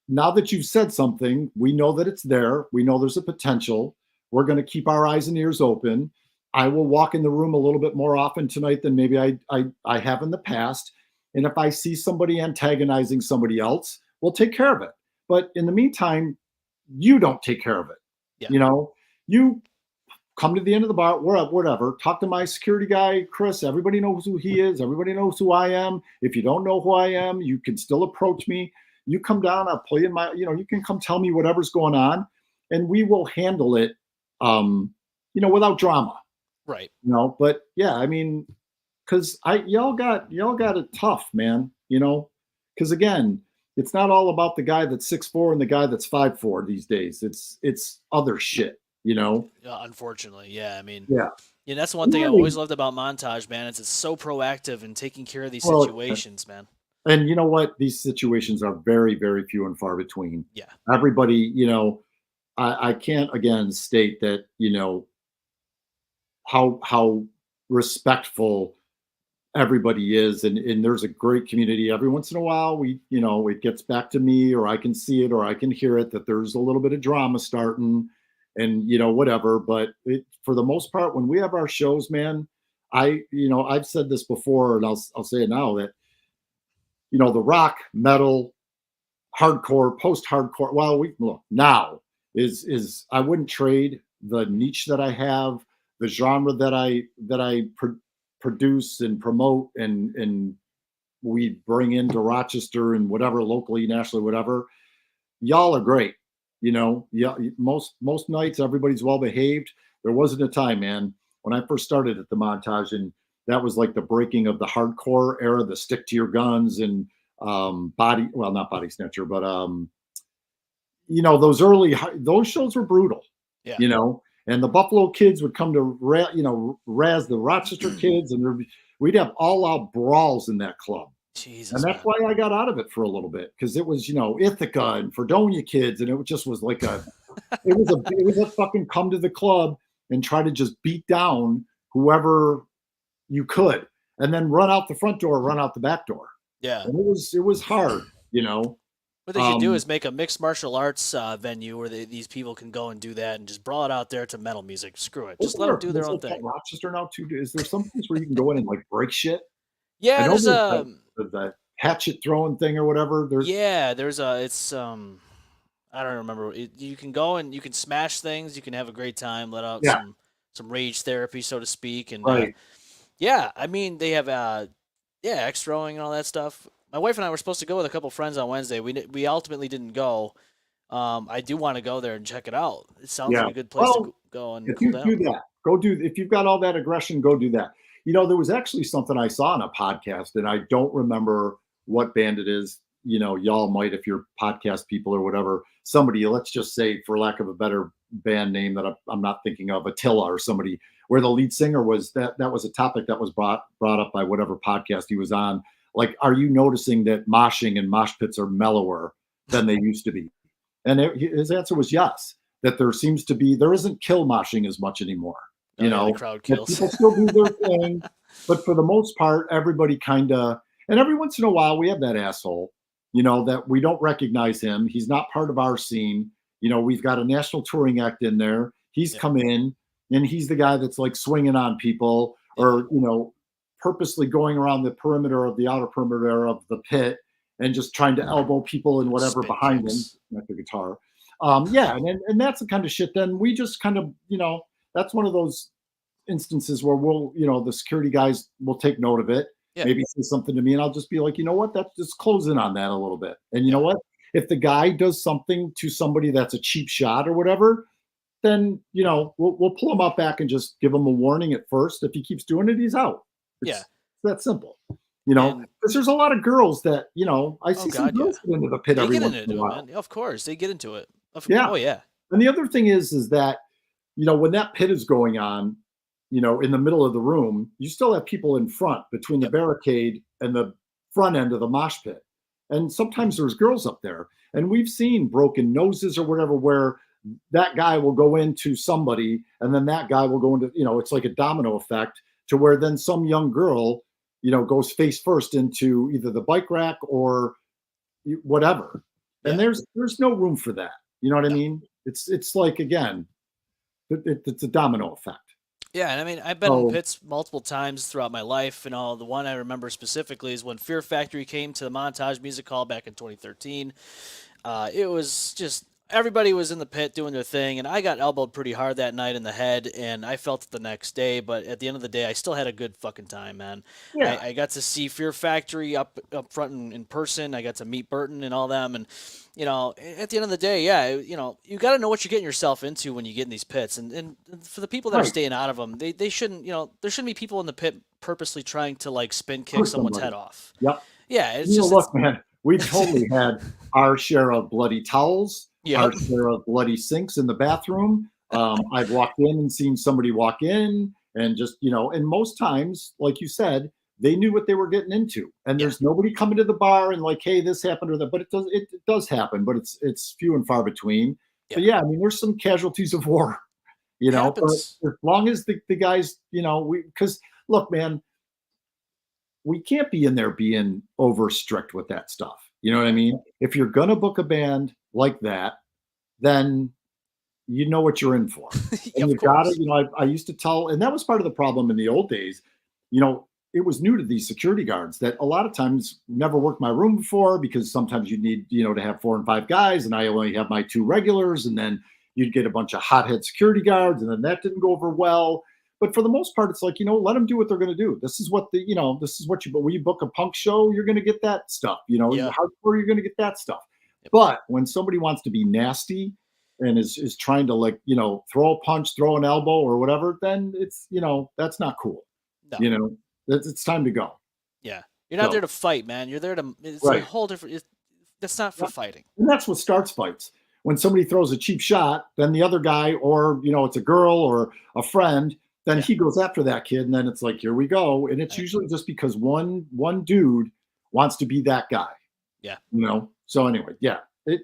now that you've said something, we know that it's there. We know there's a potential. We're going to keep our eyes and ears open. I will walk in the room a little bit more often tonight than maybe I have in the past. And if I see somebody antagonizing somebody else, we'll take care of it. But in the meantime, you don't take care of it. Yeah. You come to the end of the bar, whatever, talk to my security guy, Chris. Everybody knows who he is. Everybody knows who I am. If you don't know who I am, you can still approach me. You come down, I'll play in my, you can come tell me whatever's going on, and we will handle it, without drama. Right. But yeah, I mean, because y'all got it tough, man. Because again, it's not all about the guy that's 6'4" and the guy that's 5'4" these days. It's other shit. Unfortunately, yeah. I mean, yeah. That's one thing I always loved about Montage, man. It's so proactive in taking care of these situations, man. And you know what? These situations are very, very few and far between. Yeah. Everybody, I can't again state that, how respectful everybody is. And there's a great community. Every once in a while, it gets back to me, or I can see it, or I can hear it, that there's a little bit of drama starting and, whatever. But for the most part, when we have our shows, man, I've said this before and I'll say it now, that, the rock, metal, hardcore, post-hardcore. Well, now is I wouldn't trade the niche that I have, the genre that I produce and promote, and we bring into Rochester and whatever, locally, nationally, whatever. Y'all are great. Yeah, most nights everybody's well behaved. There wasn't a time, man, when I first started at the Montage, and that was like the breaking of the hardcore era, the stick to your guns and not Body Snatcher, but those shows were brutal. Yeah. And the Buffalo kids would come to razz the Rochester kids, and we'd have all out brawls in that club. Jesus, and that's why I got out of it for a little bit, because it was Ithaca and Fredonia kids, and it just was like it was a fucking come to the club and try to just beat down whoever you could, and then run out the front door, run out the back door. Yeah. And it was hard, What they should do is make a mixed martial arts venue where these people can go and do that, and just brawl it out there to metal music. Screw it. Just let them do their own thing. Rochester now too. Is there some place where you can go in and like break shit? Yeah, there's the hatchet throwing thing or whatever. It's I don't remember. You can go and you can smash things. You can have a great time. Let out some rage therapy, so to speak. And right. I mean, they have axe throwing and all that stuff. My wife and I were supposed to go with a couple friends on Wednesday. We ultimately didn't go. I do want to go there and check it out. It sounds like a good place to go and cool down. If you've got all that aggression, go do that. There was actually something I saw on a podcast, and I don't remember what band it is. Y'all might, if you're podcast people or whatever, somebody, let's just say, for lack of a better band name that I'm not thinking of, Attila or somebody, where the lead singer was, that was a topic that was brought up by whatever podcast he was on. Like, are you noticing that moshing and mosh pits are mellower than they used to be? And his answer was yes, that there isn't kill moshing as much anymore. The crowd kills. People still do their thing, but for the most part, everybody kind of, and every once in a while we have that asshole, that we don't recognize him. He's not part of our scene. We've got a national touring act in there. He's come in, and he's the guy that's like swinging on people, or, purposely going around the perimeter of the outer perimeter of the pit and just trying to elbow people and whatever behind him, like the guitar. And that's the kind of shit. Then we just kind of, that's one of those instances where the security guys will take note of it, Yeah. maybe say something to me, and I'll just be like, you know what, that's just close in on that a little bit. And you Yeah. know what? If the guy does something to somebody that's a cheap shot or whatever, then we'll pull him out back and just give him a warning at first. If he keeps doing it, he's out. Yeah. It's that simple. And Because there's a lot of girls that I see some God, girls get into the pit they every get once into in a it, while. man. Of course, they get into it. Yeah. Oh yeah. And the other thing is that when that pit is going on, in the middle of the room, you still have people in front between the Yep. barricade and the front end of the mosh pit. And sometimes there's girls up there. And we've seen broken noses or whatever, where that guy will go into somebody and then that guy will go into, it's like a domino effect to where then some young girl, goes face first into either the bike rack or whatever. And Yeah. there's no room for that. You know what I No. mean? It's like, again, it's a domino effect. Yeah, and I mean, I've been in pits multiple times throughout my life, and all the one I remember specifically is when Fear Factory came to the Montage Music Hall back in 2013. It was just everybody was in the pit doing their thing, and I got elbowed pretty hard that night in the head, and I felt it the next day. But at the end of the day, I still had a good fucking time, man. Yeah. I got to see Fear Factory up front in person. I got to meet Burton and all them, and at the end of the day, yeah, you got to know what you're getting yourself into when you get in these pits, and for the people that are Right. staying out of them, they shouldn't, there shouldn't be people in the pit purposely trying to like spin kick someone's head off. Yep. Yeah, it's Look, man, we totally had our share of bloody towels, Yep. our share of bloody sinks in the bathroom. I've walked in and seen somebody walk in and just, and most times, like you said, they knew what they were getting into. And there's nobody coming to the bar and like, hey, this happened or that, but it does happen, but it's few and far between. But yeah, I mean, there's some casualties of war, but as long as the guys, because look, man, we can't be in there being over strict with that stuff. You know what I mean? If you're going to book a band like that, then you know what you're in for. And you got to, I used to tell, and that was part of the problem in the old days, it was new to these security guards that a lot of times never worked my room before, because sometimes you need, to have 4 and 5 guys, and I only have my 2 regulars, and then you'd get a bunch of hothead security guards, and then that didn't go over well. But for the most part, it's like, let them do what they're going to do. This is what but when you book a punk show, you're going to get that stuff, hardcore, you're going to get that stuff. Yep. But when somebody wants to be nasty and is trying to like, throw a punch, throw an elbow or whatever, then it's, that's not cool. No. It's time to go. Yeah. You're not there to fight, man. You're there to, it's right. a whole different, that's not for fighting. And that's what starts fights. When somebody throws a cheap shot, then the other guy, or, it's a girl or a friend, then he goes after that kid. And then it's like, here we go. And it's usually just because one dude wants to be that guy. Yeah. So anyway, it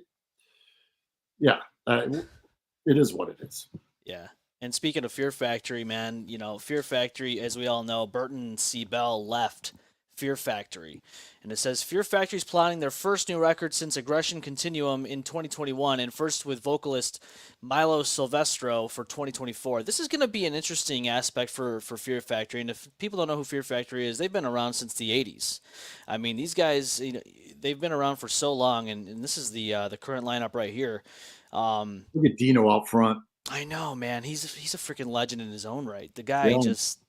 is what it is. Yeah. And speaking of Fear Factory, man, Fear Factory, as we all know, Burton and C. Bell left Fear Factory. And it says Fear Factory is plotting their first new record since Aggression Continuum in 2021, and first with vocalist Milo Silvestro for 2024. This is going to be an interesting aspect for Fear Factory. And if people don't know who Fear Factory is, they've been around since the 80s. I mean, these guys, they've been around for so long, and this is the current lineup right here. Look at Dino out front. I know, man. He's a freaking legend in his own right. The guy just,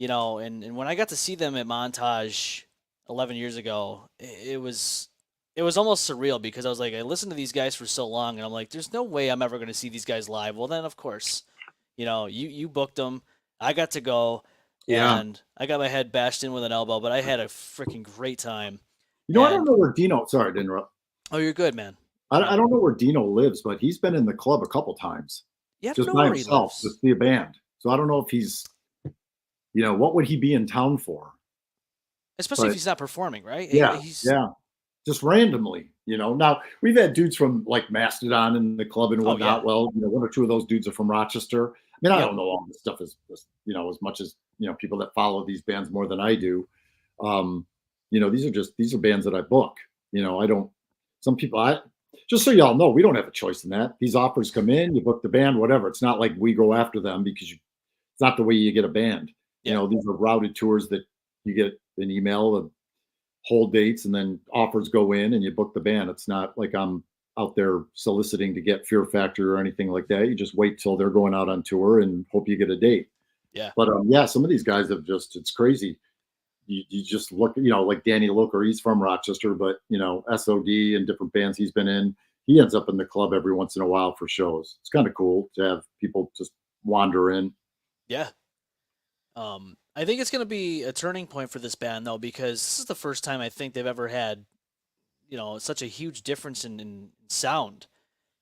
and when I got to see them at Montage 11 years ago, it was almost surreal, because I was like, I listened to these guys for so long, and I'm like, there's no way I'm ever going to see these guys live. Well, then of course, you booked them. I got to go, and I got my head bashed in with an elbow, but I had a freaking great time. I don't know where Dino. Sorry to interrupt. Oh, you're good, man. I don't know where Dino lives, but he's been in the club a couple times. Just by himself to see a band. So I don't know if he's, what would he be in town for? Especially if he's not performing, right? Yeah, just randomly, Now, we've had dudes from like Mastodon in the club and whatnot. Well, 1 or 2 of those dudes are from Rochester. I mean, I don't know all this stuff as much as, people that follow these bands more than I do. These are bands that I book. Just so y'all know, we don't have a choice in that. These offers come in, you book the band, whatever. It's not like we go after them, because it's not the way you get a band. These are routed tours that you get an email of hold dates, and then offers go in and you book the band. It's not like I'm out there soliciting to get Fear Factory or anything like that. You just wait till they're going out on tour and hope you get a date. Yeah. But yeah, some of these guys have it's crazy. You just look, like Danny Looker, he's from Rochester, but SOD and different bands he's been in, he ends up in the club every once in a while for shows. It's kind of cool to have people just wander in. Yeah. I think it's going to be a turning point for this band though, because this is the first time I think they've ever had, such a huge difference in sound.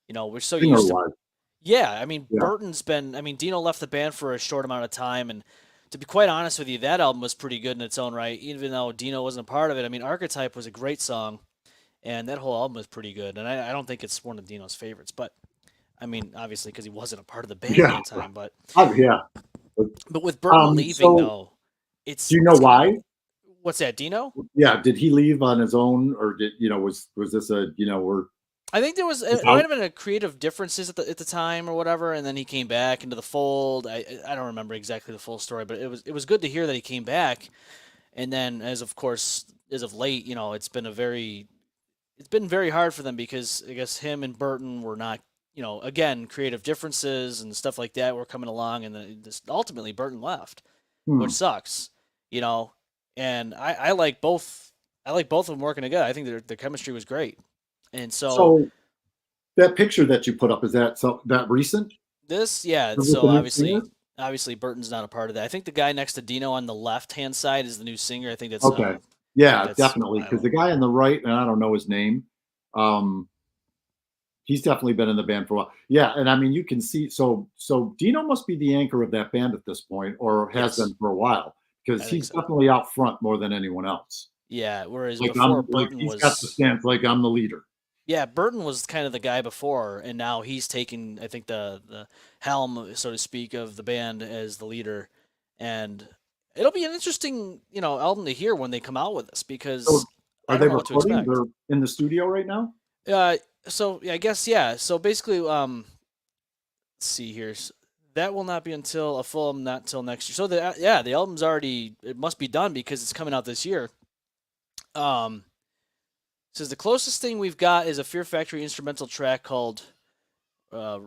We're so Singer used to, wise, yeah. I mean, yeah, Dino left the band for a short amount of time, and to be quite honest with you, that album was pretty good in its own right, even though Dino wasn't a part of it. I mean, Archetype was a great song, and that whole album was pretty good. And I don't think it's one of Dino's favorites, but I mean, obviously because he wasn't a part of the band at yeah, that time. But yeah. with Burton leaving So though, do you know it's kind of why? what's that, Dino? Yeah, did he leave on his own, or was this we're I think there was it might out? have been a creative differences at the time or whatever, and then he came back into the fold. I don't remember exactly the full story, but it was good to hear that he came back. And then as of late, it's been very hard for them because I guess him and Burton were not, again, creative differences and stuff like that were coming along, and then ultimately Burton left, which Hmm. sucks, you know. And I like both. I like both of them working together. I think their chemistry was great, and so So that picture that you put up, is that recent yeah. with So the new singer? obviously Burton's not a part of that. I think the guy next to Dino on the left hand side is the new singer. Okay. I think Yeah, that's definitely. Because Milo. the guy on the right, and I don't know his name, um, he's definitely been in the band for a while. Yeah, and I mean, you can see. So Dino must be the anchor of that band at this point, or has Yes, been for a while, I because think he's so. definitely out front more than anyone else. Yeah. Whereas Like before he's got the stance like I'm the leader. Yeah, Burton was kind of the guy before, and now he's taking, I think, the helm, so to speak, of the band as the leader. And it'll be an interesting, album to hear when they come out with this because So I are don't they know what to recording? expect. They're in the studio right now. So yeah, I guess yeah. So basically, let's see here. That will not be until a full album, not until next year. So the album's already it must be done because it's coming out this year. Um, Says the closest thing we've got is a Fear Factory instrumental track called uh,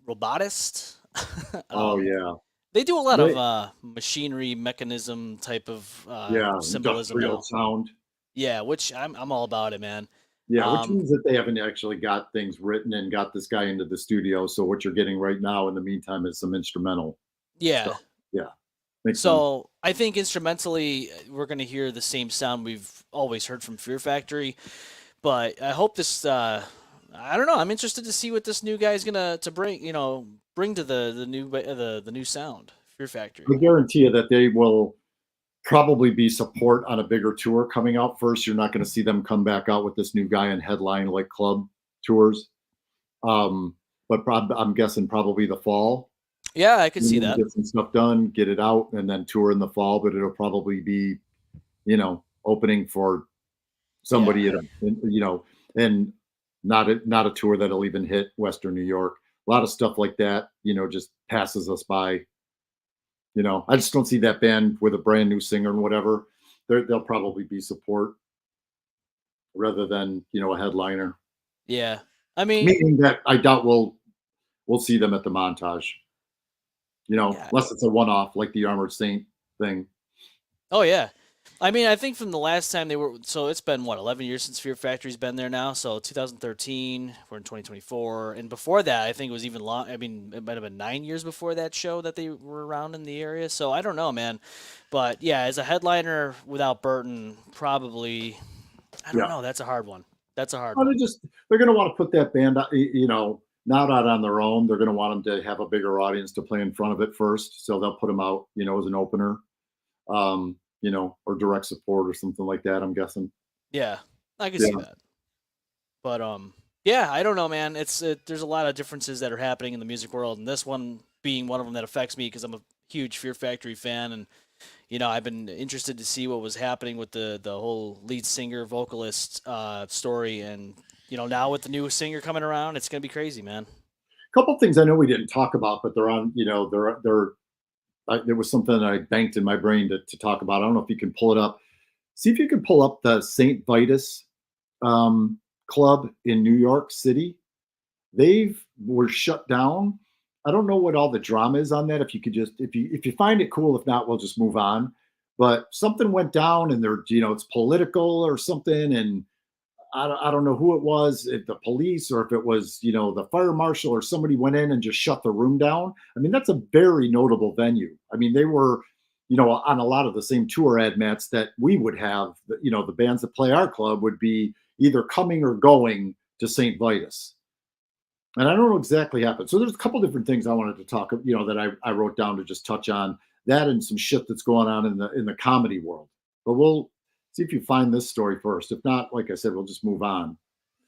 Robotist. Oh um, yeah, they do a lot of they machinery mechanism type of yeah symbolism industrial now. sound. Yeah, which I'm all about it, man. Yeah, which Um, means that they haven't actually got things written and got this guy into the studio. So what you're getting right now in the meantime is some instrumental yeah. stuff. Yeah, makes sense. So I think instrumentally we're gonna hear the same sound we've always heard from Fear Factory, but I hope this. I don't know. I'm interested to see what this new guy's gonna to bring. Bring to the new sound. Fear I Factory. guarantee you that they will probably be support on a bigger tour coming out first. You're not going to see them come back out with this new guy and headline like club tours. Um, but I'm guessing probably the fall. Yeah, I could You see know, that. get some stuff done, get it out, and then tour in the fall. But it'll probably be, opening for Yeah, somebody at and not a tour that'll even hit Western New York. A lot of stuff like that, just passes us by. I just don't see that band with a brand new singer and whatever. They'll probably be support rather than a headliner. yeah. I mean, Meaning that I doubt we'll see them at the montage. yeah. Unless it's a one off like the Armored Saint thing. Oh yeah. I mean, I think from the last time they were, so it's been what 11 years since Fear Factory's been there now. So 2013, we're in 2024, and before that, I think it was even long. I mean, it might have been 9 years before that show that they were around in the area. So I don't know, man. But yeah, as a headliner without Burton, probably, I don't Yeah. know. That's a hard one. That's a hard Well, one. they're going to want to put that band, not out on their own. They're going to want them to have a bigger audience to play in front of it first. So they'll put them out, as an opener, or direct support or something like that. I'm guessing. Yeah, I can see Yeah. that. But yeah, I don't know, man. There's a lot of differences that are happening in the music world, and this one being one of them that affects me because I'm a huge Fear Factory fan, and I've been interested to see what was happening with the whole lead singer vocalist story, and now with the new singer coming around, it's gonna be crazy, man. A couple things I know we didn't talk about, but they're on. There was something that I banked in my brain to talk about. I don't know if you can pull it up. See if you can pull up the St. Vitus club in New York City. They were shut down I don't know what all the drama is on that. If you could just, if you find it cool, if not, we'll just move on. But something went down, and there, it's political or something, and I don't know who it was, if the police or if it was, the fire marshal or somebody went in and just shut the room down. I mean, that's a very notable venue. I mean, they were, on a lot of the same tour ad mats that we would have. The bands that play our club would be either coming or going to St. Vitus. And I don't know exactly what happened. So there's a couple different things I wanted to talk, that I wrote down to just touch on that and some shit that's going on in the comedy world. But we'll see if you find this story first. If not, like I said, we'll just move on.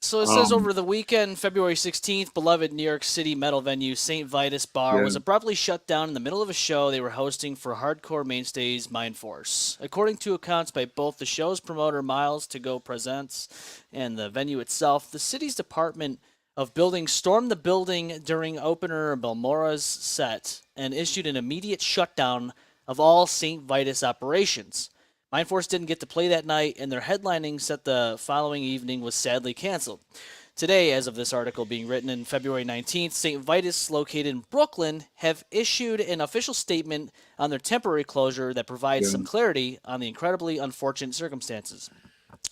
So it says over the weekend, February 16th, beloved New York City metal venue St. Vitus Bar was abruptly shut down in the middle of a show they were hosting for hardcore mainstays Mind Force. According to accounts by both the show's promoter Miles To Go Presents and the venue itself, the city's Department of Building stormed the building during opener Belmora's set and issued an immediate shutdown of all St. Vitus operations. Mindforce didn't get to play that night, and their headlining set the following evening was sadly canceled. Today, as of this article being written in February 19th, St. Vitus, located in Brooklyn, have issued an official statement on their temporary closure that provides some clarity on the incredibly unfortunate circumstances.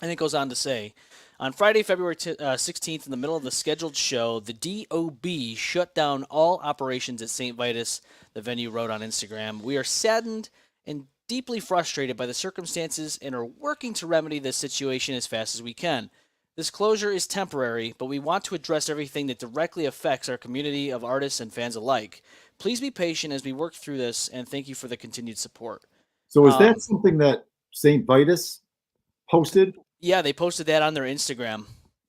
And it goes on to say, on Friday, February 16th, in the middle of the scheduled show, the DOB shut down all operations at St. Vitus, the venue wrote on Instagram. We are saddened and deeply frustrated by the circumstances and are working to remedy this situation as fast as we can. This closure is temporary, but we want to address everything that directly affects our community of artists and fans alike. Please be patient as we work through this, and thank you for the continued support. So is that something that St. Vitus posted? Yeah, they posted that on their Instagram.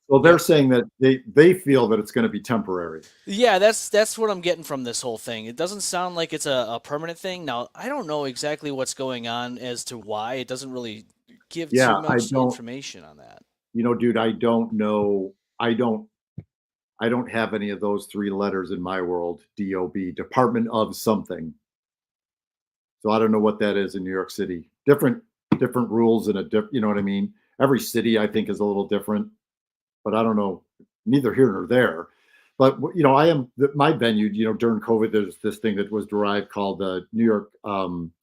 Well, they're saying that they feel that it's going to be temporary. Yeah, that's what I'm getting from this whole thing. It doesn't sound like it's a permanent thing. Now, I don't know exactly what's going on as to why. It doesn't really give too much information on that. Dude, I don't know. I don't have any of those three letters in my world. DOB, Department of something. So I don't know what that is in New York City. Different rules and you know what I mean? Every city, I think, is a little different. But I don't know, neither here nor there. But, I am my venue, during COVID, there's this thing that was derived called the New York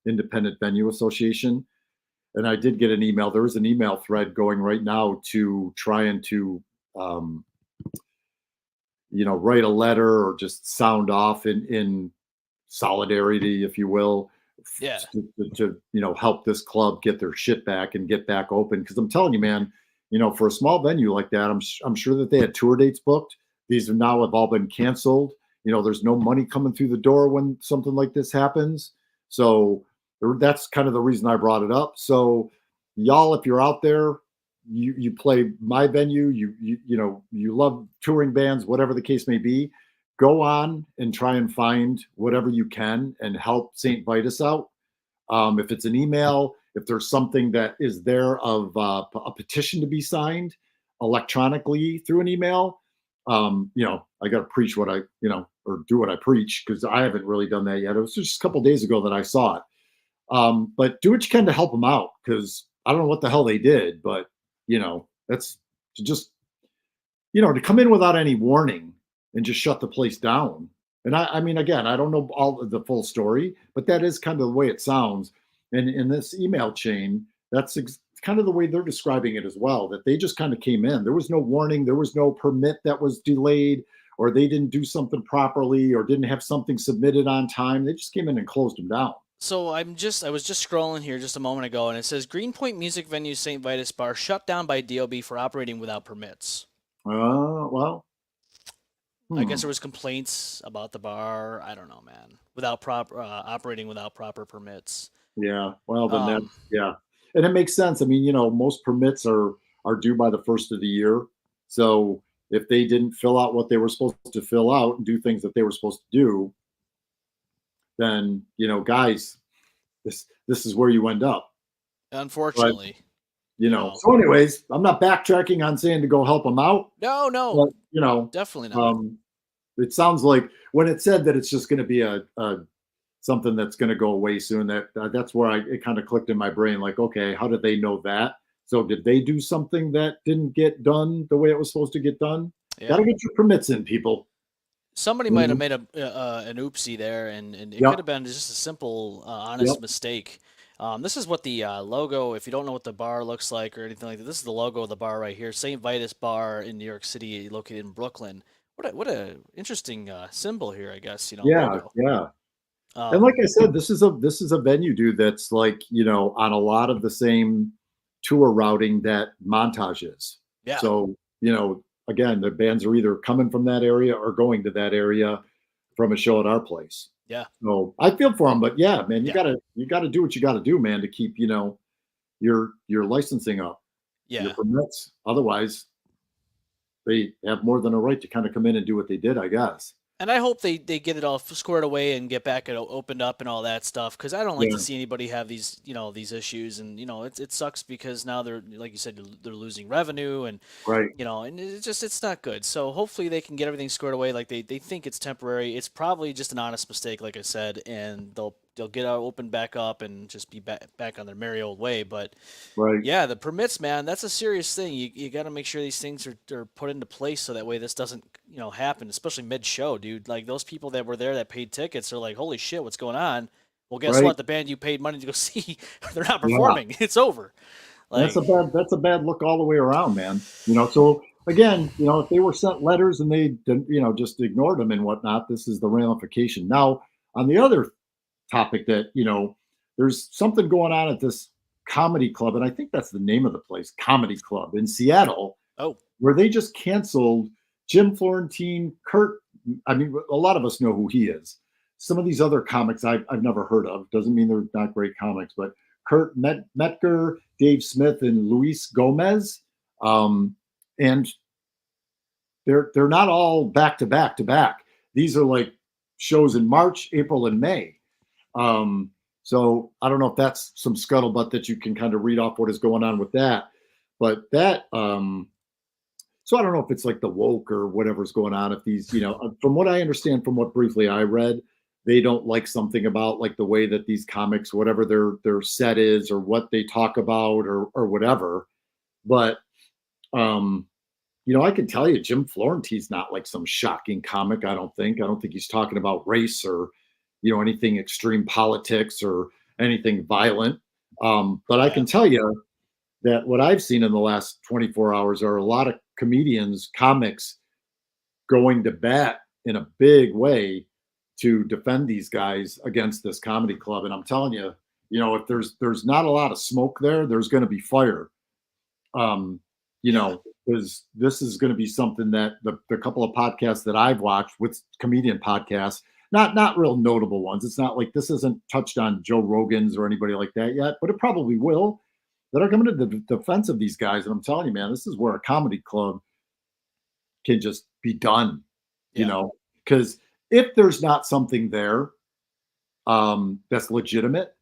Independent Venue Association. And I did get an email. There is an email thread going right now to try and to, write a letter or just sound off in solidarity, if you will. Yeah. To help this club get their shit back and get back open. Because I'm telling you, man, for a small venue like that, I'm sure that they had tour dates booked. These now have all been canceled. There's no money coming through the door when something like this happens. So that's kind of the reason I brought it up. So y'all, if you're out there, you play my venue, you love touring bands, whatever the case may be, go on and try and find whatever you can and help St. Vitus out. If it's an email, if there's something that is there of a petition to be signed electronically through an email, I got to preach what I, or do what I preach, because I haven't really done that yet. It was just a couple of days ago that I saw it. But do what you can to help them out, because I don't know what the hell they did, but, that's to just, to come in without any warning and just shut the place down. And I mean, again, I don't know all of the full story, but that is kind of the way it sounds. And in this email chain, that's kind of the way they're describing it as well, that they just kind of came in. There was no warning. There was no permit that was delayed, or they didn't do something properly, or didn't have something submitted on time. They just came in and closed them down. So I was just scrolling here just a moment ago, and it says Greenpoint Music Venue St. Vitus Bar shut down by DOB for operating without permits. Well. I guess there was complaints about the bar. I don't know, man. Operating without proper permits. Yeah. Well, then yeah. And it makes sense. I mean, most permits are due by the first of the year. So if they didn't fill out what they were supposed to fill out and do things that they were supposed to do, then, guys, this is where you end up. Unfortunately. But, so anyways, I'm not backtracking on saying to go help them out. No. But, definitely not. It sounds like when it said that it's just going to be a something that's going to go away soon, that's where it kind of clicked in my brain. Like, okay, how did they know that? So did they do something that didn't get done the way it was supposed to get done? Yeah. Gotta get your permits in, people. Somebody might have made an oopsie there, and it could Yep. have been just a simple, Yep. honest mistake. This is what the logo, if you don't know what the bar looks like or anything like that, this is the logo of the bar right here, St. Vitus Bar in New York City, located in Brooklyn. What a interesting symbol here, I guess, Yeah. logo. Yeah. And like Um, I said, this is a venue, dude, that's like, on a lot of the same tour routing that Montage is. yeah, So, again, the bands are either coming from that area or going to that area from a show at our place. yeah, So I feel for them, but yeah, man, you yeah, gotta you gotta do what you gotta do, man, to keep, your licensing up, your yeah. permits. Otherwise, they have more than a right to kind of come in and do what they did, I guess. And I hope they get it all squared away and get back and opened up and all that stuff, because I don't like Yeah. to see anybody have these issues, and it sucks because now they're, like you said, they're losing revenue, and Right. and it's not good. So hopefully they can get everything squared away. Like they think it's temporary. It's probably just an honest mistake, like I said, and they'll get out, open back up, and just be back on their merry old way. But Right. yeah, the permits, man, that's a serious thing. You got to make sure these things are put into place so that way this doesn't, happen, especially mid-show, dude. Like those people that were there that paid tickets are like, "Holy shit, what's going on?" Well, guess Right. what? The band you paid money to go see, they're not Yeah. performing. It's over. That's a Like, bad look all the way around, man. So again, if they were sent letters and they didn't, just ignored them and whatnot, this is the ramification. Now, on the other topic that, there's something going on at this comedy club, and I think that's the name of the place, Comedy Club in Seattle, oh, where they just canceled Jim Florentine, Kurt. I mean, a lot of us know who he is. Some of these other comics I've never heard of. Doesn't mean they're not great comics, but Kurt Metker, Dave Smith, and Luis Gomez. And they're not all back to back to back. These are like shows in March, April, and May. So I don't know if that's some scuttlebutt that you can kind of read off what is going on with that. But so I don't know if it's like the woke or whatever's going on. If these, from what I understand, from what briefly I read, they don't like something about like the way that these comics, whatever their set is, or what they talk about, or whatever. But I can tell you, Jim Florentine's not like some shocking comic. I don't think. I don't think he's talking about race or anything extreme politics or anything violent. But I yeah, can tell you that what I've seen in the last 24 hours are a lot of comedians, comics going to bat in a big way to defend these guys against this comedy club. And I'm telling you, if there's not a lot of smoke there, there's going to be fire. yeah, Because this is going to be something that the couple of podcasts that I've watched with comedian podcasts, not real notable ones. It's not like this isn't touched on Joe Rogan's or anybody like that yet, but it probably will, that are coming to the defense of these guys. And I'm telling you, man, this is where a comedy club can just be done, yeah. because if there's not something there that's legitimate,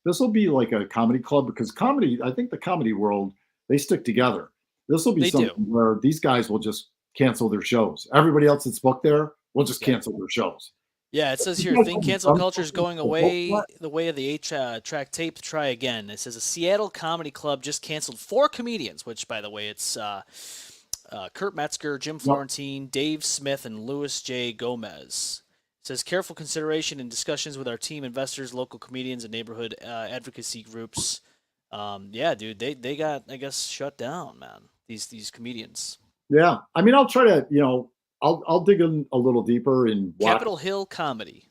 this will be like a comedy club, because comedy, I think the comedy world, they stick together. This will be They something do. where these guys will just cancel their shows. Everybody else that's booked there will just Yeah. cancel their shows. Yeah, it says You here, guys think haven't cancel done culture is something going to vote away for the way of the track tape to try again. It says a Seattle comedy club just canceled 4 comedians, which, by the way, it's Kurt Metzger, Jim it? Florentine, Dave Smith, and Louis J. Gomez. It says careful consideration and discussions with our team, investors, local comedians, and neighborhood advocacy groups. Yeah, dude, they got, I guess, shut down, man. These comedians. Yeah. I mean, I'll try to, I'll dig in a little deeper and watch. Capitol Hill Comedy.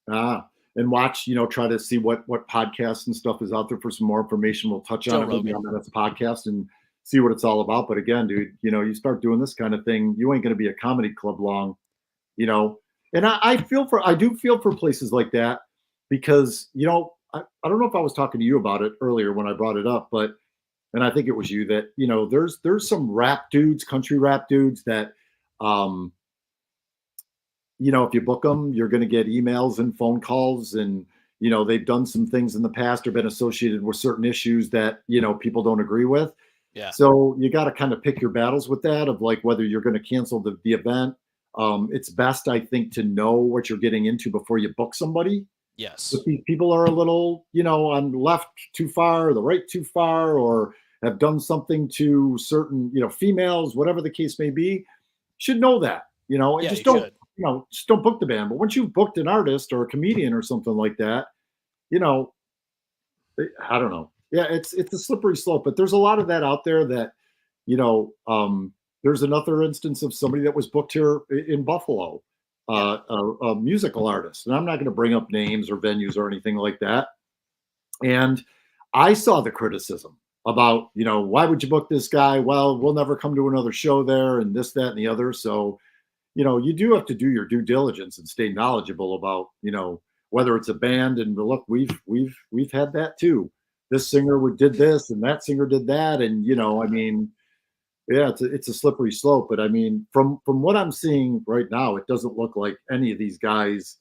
And watch, try to see what podcasts and stuff is out there for some more information. We'll touch Joe on it maybe Rogan. on that's a podcast and see what it's all about. But again, dude, you start doing this kind of thing, you ain't going to be a comedy club long, And I do feel for places like that, because, I don't know if I was talking to you about it earlier when I brought it up, and I think it was you that, there's some rap dudes, country rap dudes that, if you book them, you're going to get emails and phone calls, and, they've done some things in the past or been associated with certain issues that, people don't agree with. Yeah. So you got to kind of pick your battles with that, of like whether you're going to cancel the event. It's best, I think, to know what you're getting into before you book somebody. Yes. If these people are a little, on the left too far or the right too far, or have done something to certain, females, whatever the case may be, should know that, and Yeah, just you don't should. just don't book the band. But once you've booked an artist or a comedian or something like that, you know, I don't know. Yeah, it's a slippery slope, but there's a lot of that out there that, you know, there's another instance of somebody that was booked here in Buffalo, a musical artist, and I'm not going to bring up names or venues or anything like that. And I saw the criticism about, why would you book this guy? Well, we'll never come to another show there, and this, that, and the other. So, you do have to do your due diligence and stay knowledgeable about, whether it's a band. And look, we've had that too. This singer did this, and that singer did that, and I mean, yeah, it's a slippery slope. But I mean, from what I'm seeing right now, it doesn't look like any of these guys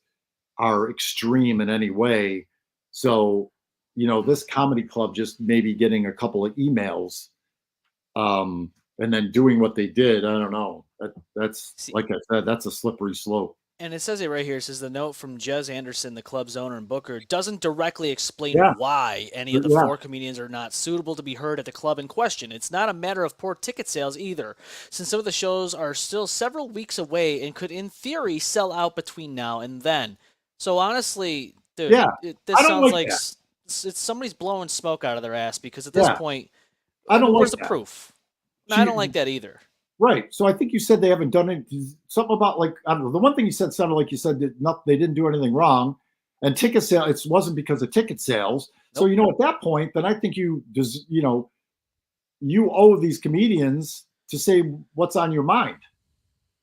are extreme in any way. So, this comedy club just maybe getting a couple of emails, and then doing what they did. I don't know. That's like I said, that's a slippery slope. And it says it right here. It says the note from Jez Anderson, the club's owner and booker, doesn't directly explain Yeah. why any of the four comedians are not suitable to be heard at the club in question. It's not a matter of poor ticket sales either, since some of the shows are still several weeks away and could, in theory, sell out between now and then. So honestly, dude, this sounds like it's somebody's blowing smoke out of their ass, because at this point, where's the proof? No, I don't like that either. Right. So I think you said they haven't done it. Something about, like, I don't know. The one thing you said sounded like you said that they didn't do anything wrong. And ticket sales, it wasn't because of ticket sales. Nope. So, at that point, then I think you owe these comedians to say what's on your mind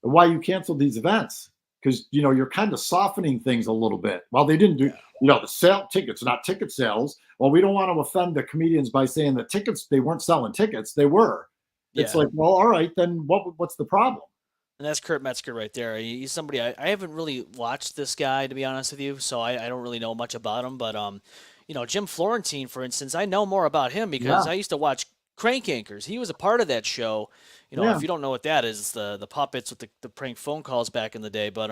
and why you canceled these events. Because, you're kind of softening things a little bit. Well, they didn't do, the sale tickets, not ticket sales. Well, we don't want to offend the comedians by saying that they weren't selling tickets. They were. It's like, well, all right, then what's the problem? And that's Kurt Metzger right there. He's somebody I haven't really watched this guy, to be honest with you, so I don't really know much about him. But Jim Florentine, for instance, I know more about him because I used to watch Crank Anchors. He was a part of that show. If you don't know what that is, the puppets with the prank phone calls back in the day. But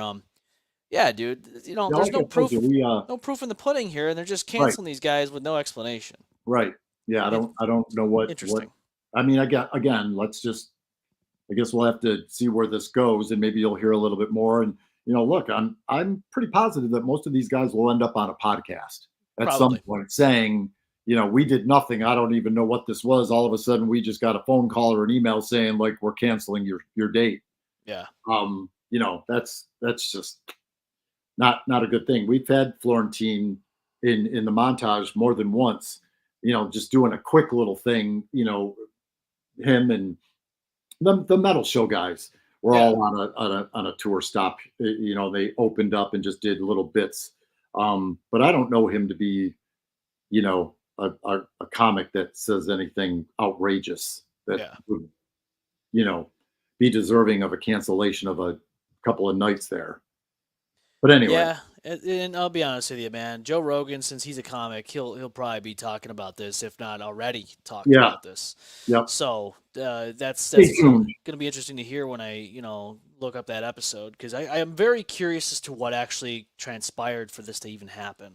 yeah, dude, there's no proof, no proof in the pudding here, and they're just canceling these guys with no explanation. Right. Yeah, I don't know what. Interesting. I mean, again, I guess we'll have to see where this goes, and maybe you'll hear a little bit more. And look, I'm pretty positive that most of these guys will end up on a podcast at some point, saying, we did nothing. I don't even know what this was. All of a sudden, we just got a phone call or an email saying, like, we're canceling your date. Yeah. That's just not a good thing. We've had Florentine in the montage more than once. Just doing a quick little thing. Him and the metal show guys were all on a tour stop. They opened up and just did little bits. But I don't know him to be, a comic that says anything outrageous that would, be deserving of a cancellation of a couple of nights there. But anyway. Yeah. And I'll be honest with you, man. Joe Rogan, since he's a comic, he'll probably be talking about this, if not already talking about this. Yep. So that's going to be interesting to hear when I look up that episode, because I am very curious as to what actually transpired for this to even happen.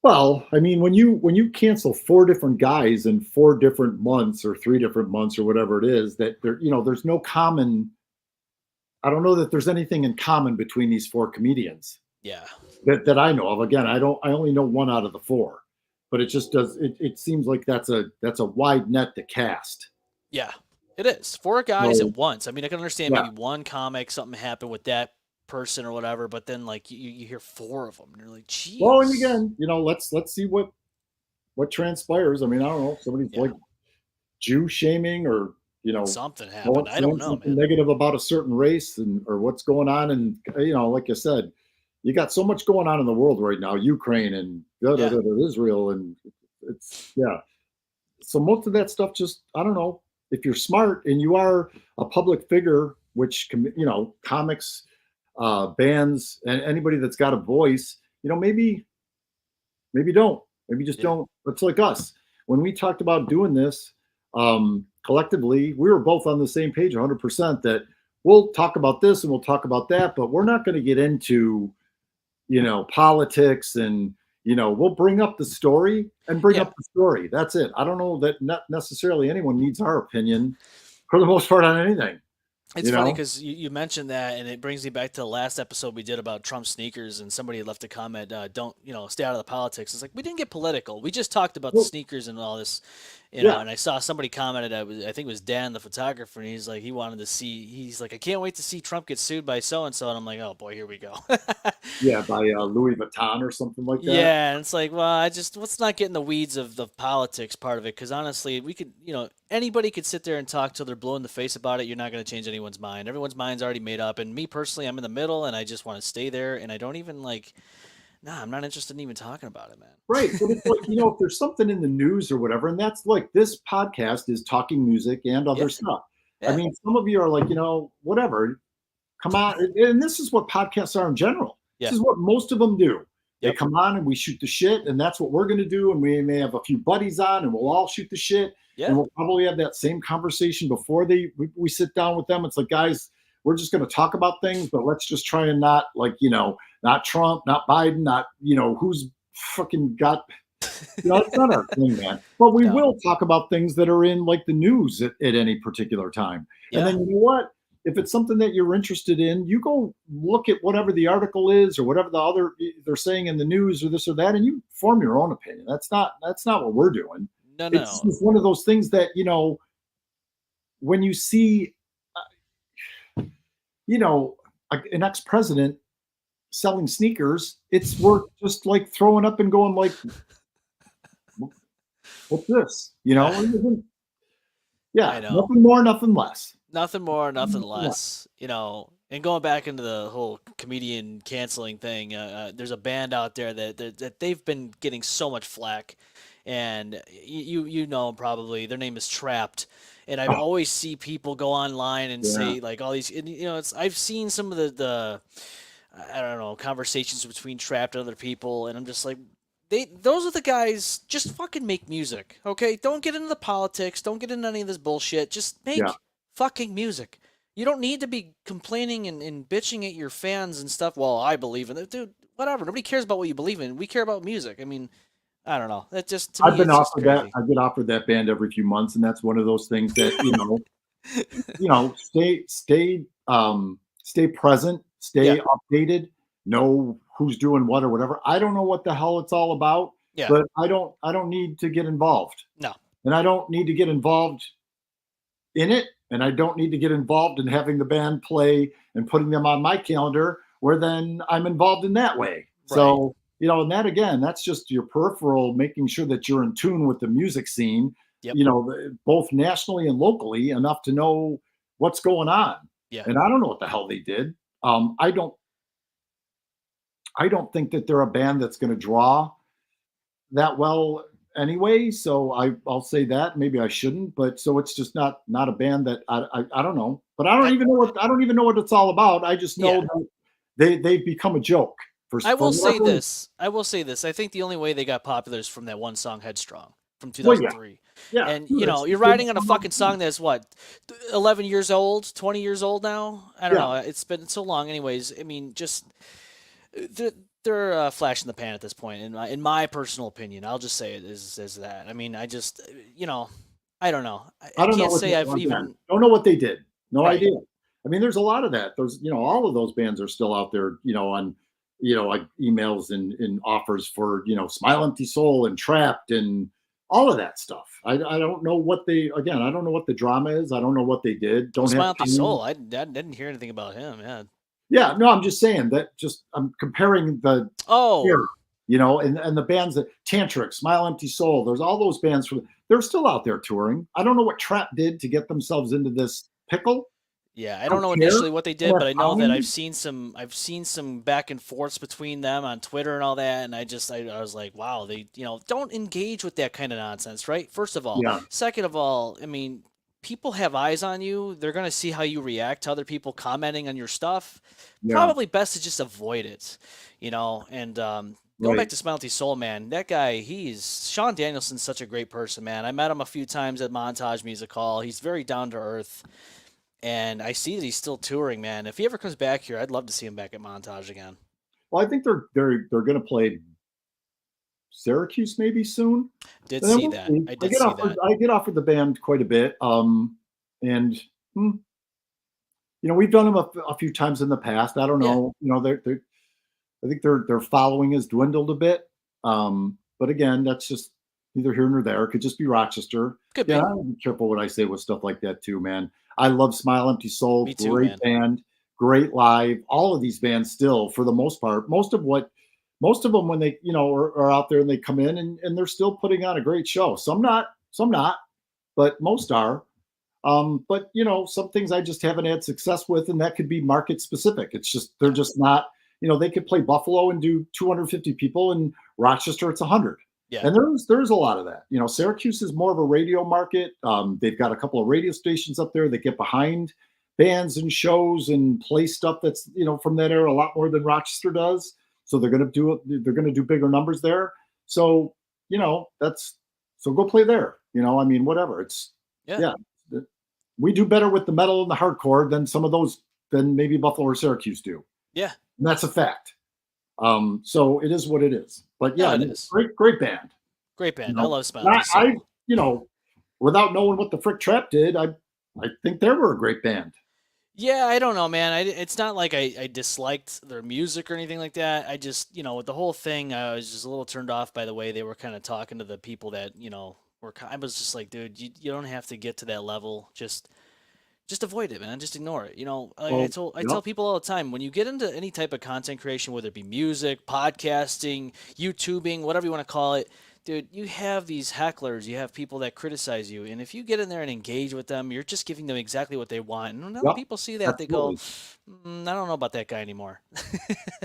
Well, I mean, when you cancel 4 different guys in 4 different months or 3 different months or whatever it is, that there's no common. I don't know that there's anything in common between these 4 comedians. Yeah. That I know of. Again, I only know 1 out of the 4, but it just does. It seems like that's a wide net to cast. Yeah, it is. 4 guys at once. I mean, I can understand maybe one comic, something happened with that person or whatever, but then like you hear 4 of them, and you're like, geez. Well, and again, let's see what transpires. I mean, I don't know. Somebody's like Jew shaming or. Something happened. I don't know, man. Negative about a certain race or what's going on, and like I said, you got so much going on in the world right now, Ukraine and Israel, and it's So most of that stuff, just I don't know. If you're smart and you are a public figure, which comics, bands, and anybody that's got a voice, maybe don't. Maybe just don't. It's like us when we talked about doing this. Collectively, we were both on the same page 100% that we'll talk about this and we'll talk about that, but we're not going to get into, politics and, we'll bring up the story and bring up the story. That's it. I don't know that not necessarily anyone needs our opinion for the most part on anything. It's You funny know? because you mentioned that, and it brings me back to the last episode we did about Trump sneakers, and somebody had left a comment, "Don't stay out of the politics." It's like we didn't get political. We just talked about the Well, sneakers and all this, yeah. And I saw somebody commented, I think it was Dan, the photographer, and he's like, I can't wait to see Trump get sued by so and so, and I'm like, oh boy, here we go. Yeah, by Louis Vuitton or something like that. Yeah, and it's like, well, let's not get in the weeds of the politics part of it, because honestly, we could, anybody could sit there and talk till they're blue in the face about it. You're not going to change anyone's mind. Everyone's mind's already made up. And me personally, I'm in the middle, and I just want to stay there, and I don't even like. Nah, I'm not interested in even talking about it, man. Right. But it's like, if there's something in the news or whatever, and that's like this podcast is talking music and other Yeah, stuff. I yeah, mean, some of you are like, whatever, come on. And this is what podcasts are in general. This yeah, is what most of them do. They yep, come on and we shoot the shit, and that's what we're going to do. And we may have a few buddies on, and we'll all shoot the shit. And yeah, we'll probably have that same conversation before we sit down with them. It's like, guys, we're just going to talk about things, but let's just try and not not Trump, not Biden, not, who's fucking got, it's not our thing, man. But we no, will talk about things that are in like the news at any particular time. And yeah, then you know what? If it's something that you're interested in, you go look at whatever the article is or whatever the other they're saying in the news or this or that, and you form your own opinion. That's not what we're doing. no, It's no, just one of those things that, when you see, you know, an ex-president selling sneakers, it's worth just like throwing up and going like, what's this? uh, Yeah, I know. nothing more, nothing less. Nothing more, nothing Nothing less. less. And going back into the whole comedian canceling thing, there's a band out there that they've been getting so much flack, and you know 'em probably. Their name is Trapped, and I've Oh, always see people go online and yeah, say like all these. And, I've seen some of the I don't know, conversations between Trapped and other people, and I'm just like, those are the guys. Just fucking make music, okay? Don't get into the politics. Don't get into any of this bullshit. Just yeah. make fucking music. You don't need to be complaining and bitching at your fans and stuff. Well, I believe in it, dude. Whatever. Nobody cares about what you believe in. We care about music. I mean, I don't know. That just to I've me, been it's just offered that. crazy. I get offered that band every few months, and that's one of those things that stay present, Yeah, stay updated, know who's doing what or whatever. I don't know what the hell it's all about, yeah. but I don't need to get involved. No, And I don't need to get involved in it, and I don't need to get involved in having the band play and putting them on my calendar where then I'm involved in that way. right. So, and that again, that's just your peripheral, making sure that you're in tune with the music scene, Yep. both nationally and locally, enough to know what's going on. Yeah. And I don't know what the hell they did. I don't think that they're a band that's going to draw that well anyway. So I'll say that. Maybe I shouldn't, but so it's just not a band that I don't know. But I I don't even know what it's all about. I just know yeah. that they've become a joke I for will say whatever reason. this. I will say this. I think the only way they got popular is from that one song, Headstrong, from Well, yeah, 2003. yeah. And, Dude, it's you're the same riding on a song. fucking song that's what, 11 years old, 20 years old now? I don't Yeah. know. It's been so long. Anyways, I mean, just, they're, they're a flash in the pan at this point, in my personal opinion. I'll just say it as that. I mean, I just, I don't know. I I don't know can't what say they, I've again, even, don't know what they did. No right. idea. I mean, there's a lot of that. Those, all of those bands are still out there, on, like emails and offers for, Smile Empty Soul and Trapped and all of that stuff. I don't know what I don't know what the drama is. I don't know what they did. Well, Don't have Smile Empty time. Soul, I didn't hear anything about him. Yeah. Yeah, no, I'm just saying that I'm comparing the Oh, era, and the bands that Tantric, Smile Empty Soul, there's all those bands they're still out there touring. I don't know what Trap did to get themselves into this pickle. yeah, I I don't don't know care. initially what they I don't did, but have I know that I've time. seen some back and forths between them on Twitter and all that, and I was like, wow, they don't engage with that kind of nonsense, right? First of all, Yeah, second of all, I mean, people have eyes on you. They're gonna see how you react to other people commenting on your stuff. yeah, Probably best to just avoid it, And going back right. to Smelty Soul, man, that guy, Sean Danielson's such a great person, man. I met him a few times at Montage Music Hall. He's very down to earth. And I see that he's still touring, man. If he ever comes back here, I'd love to see him back at Montage again. Well, I think they're going to play Syracuse maybe soon, Did and then see we'll that. see. I did see that. I get offered the band quite a bit, and hmm, we've done them a few times in the past. I don't Yeah, know. I think their following has dwindled a bit. But again, that's just neither here nor there. It could just be Rochester. could Yeah, be. I be careful what I say with stuff like that too, man. I love Smile Empty Soul. Me too, Great man. band, great live. All of these bands still, for the most part, most of them when they, are out there and they come in and they're still putting on a great show. Some not, but most are. But some things I just haven't had success with, and that could be market specific. It's just they're just not. They could play Buffalo and do 250 people, and Rochester it's 100. Yeah, And there's a lot of that. Syracuse is more of a radio market. They've got a couple of radio stations up there that get behind bands and shows and play stuff that's from that era a lot more than Rochester does. So they're going to do it. They're going to do bigger numbers there. So that's so go play there. I mean, whatever. It's yeah, yeah. We do better with the metal and the hardcore than maybe Buffalo or Syracuse do. yeah. And that's a fact. So it is what it is. But yeah, No, it is. great band. Great band. I know, love Smile. I without knowing what the Frick Trap did, I think they were a great band. Yeah, I don't know, man. It's not like I disliked their music or anything like that. I just, with the whole thing, I was just a little turned off by the way they were kind of talking to the people that, I was just like, dude, you don't have to get to that level. Just avoid it, man. Just ignore it. I tell people all the time, when you get into any type of content creation, whether it be music, podcasting, YouTubing, whatever you want to call it, dude, you have these hecklers, you have people that criticize you, and if you get in there and engage with them, you're just giving them exactly what they want. And when Yep, people see that, they go, absolutely. I don't know about that guy anymore.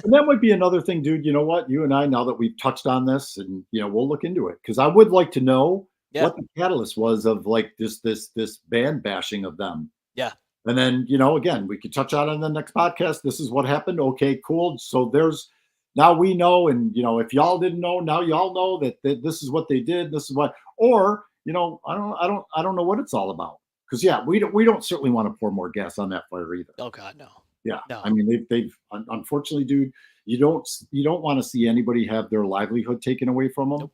And that might be another thing, dude. You know what? You and I, now that we've touched on this, and we'll look into it because I would like to know Yeah, what the catalyst was of like this band bashing of them. yeah, And then, again, we could touch on it in the next podcast. This is what happened. Okay, cool. So now we know. And, if y'all didn't know, now y'all know that this is what they did. This is what, or, I don't know what it's all about. Cause yeah, we don't certainly want to pour more gas on that fire either. oh God, no, Yeah. no, I mean, they've unfortunately, dude, you don't want to see anybody have their livelihood taken away from them nope,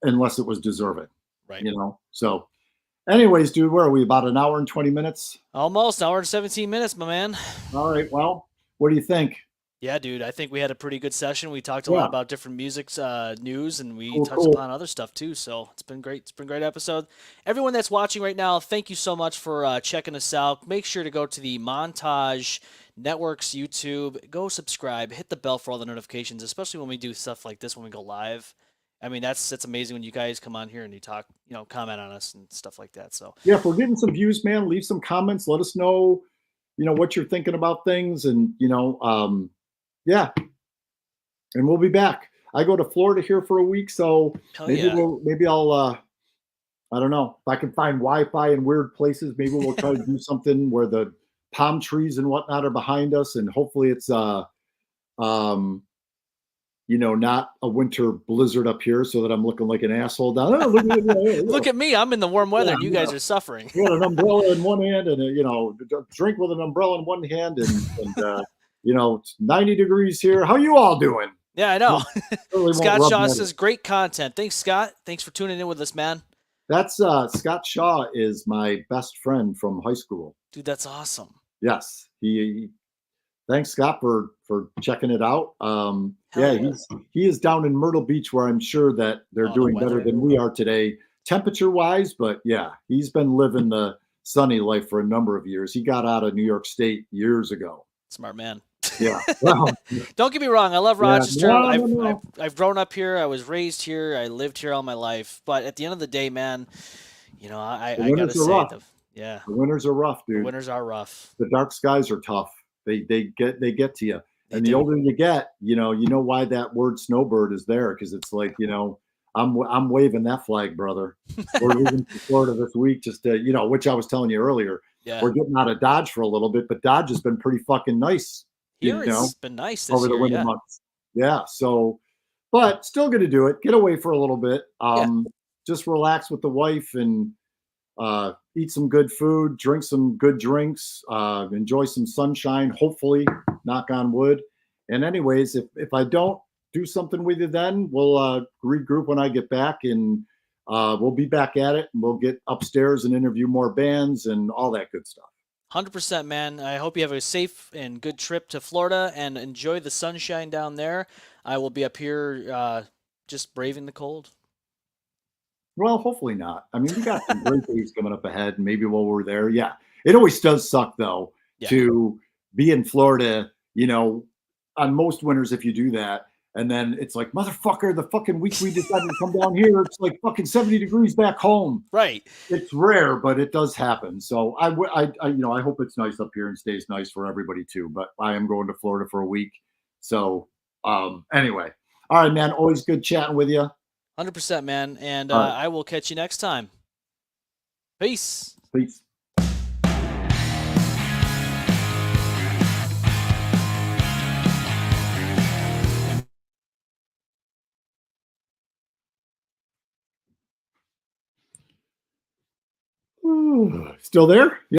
unless it was deserving, right. So anyways, dude, where are we? About an hour and 20 minutes? Almost hour and 17 minutes, my man. All right. Well, what do you think? Yeah, dude, I think we had a pretty good session. We talked a lot Yeah. about different music news, and we touched Cool. upon other stuff too. So it's been great. It's been a great episode. Everyone that's watching right now, thank you so much for checking us out. Make sure to go to the Montage Network's YouTube. Go subscribe. Hit the bell for all the notifications, especially when we do stuff like this when we go live. I mean, that's amazing when you guys come on here and you talk, comment on us and stuff like that. So Yeah, if we're getting some views, man, leave some comments. Let us know, what you're thinking about things. And, yeah. And we'll be back. I go to Florida here for a week. So hell maybe yeah. maybe I'll, I don't know if I can find Wi-Fi in weird places. Maybe we'll try to do something where the palm trees and whatnot are behind us. And hopefully it's, not a winter blizzard up here so that I'm looking like an asshole down there. Look at me. I'm in 90 warm weather, and you guys yeah. are suffering. You got an umbrella in one hand and a drink with an umbrella in one hand and it's 90 degrees here. How you all doing? Yeah, I know. Really Scott Shaw says great content. Thanks, Scott. Thanks for tuning in with us, man. That's Scott Shaw is my best friend from high school. Dude, that's awesome. Yes. Thanks, Scott, for checking it out. Yeah. He is down in Myrtle Beach where I'm sure that they're doing better than we are today, temperature wise. But yeah, he's been living the sunny life for a number of years. He got out of New York State years ago. Smart man. Yeah. Well, don't get me wrong. I love Rochester. No. I've grown up here. I was raised here. I lived here all my life. But at the end of the day, man, I got to say, the winters are rough, dude. The winters are rough. The dark skies are tough. They get to you. And the older you get, you know why that word snowbird is there, because it's like, I'm waving that flag, brother. We're leaving to Florida this week just to, which I was telling you earlier. Yeah. We're getting out of Dodge for a little bit, but Dodge has been pretty fucking nice. It's been nice this over the winter months. Yeah. So, but still going to do it. Get away for a little bit. Just relax with the wife and eat some good food, drink some good drinks, enjoy some sunshine, hopefully, knock on wood. And anyways, if I don't do something with you then, we'll regroup when I get back and we'll be back at it and we'll get upstairs and interview more bands and all that good stuff. 100%, man. I hope you have a safe and good trip to Florida and enjoy the sunshine down there. I will be up here just braving the cold. Well, hopefully not. I mean, we got some great days coming up ahead, and maybe while we're there, yeah. It always does suck though Yeah. to be in Florida, on most winters if you do that, and then it's like, motherfucker, the fucking week we decided to come down here, it's like fucking 70 degrees back home. Right. It's rare, but it does happen. So I hope it's nice up here and stays nice for everybody too. But I am going to Florida for a week. So anyway. All right, man. Always good chatting with you. 100%, man. And All right. I will catch you next time. Peace. Peace. Still there?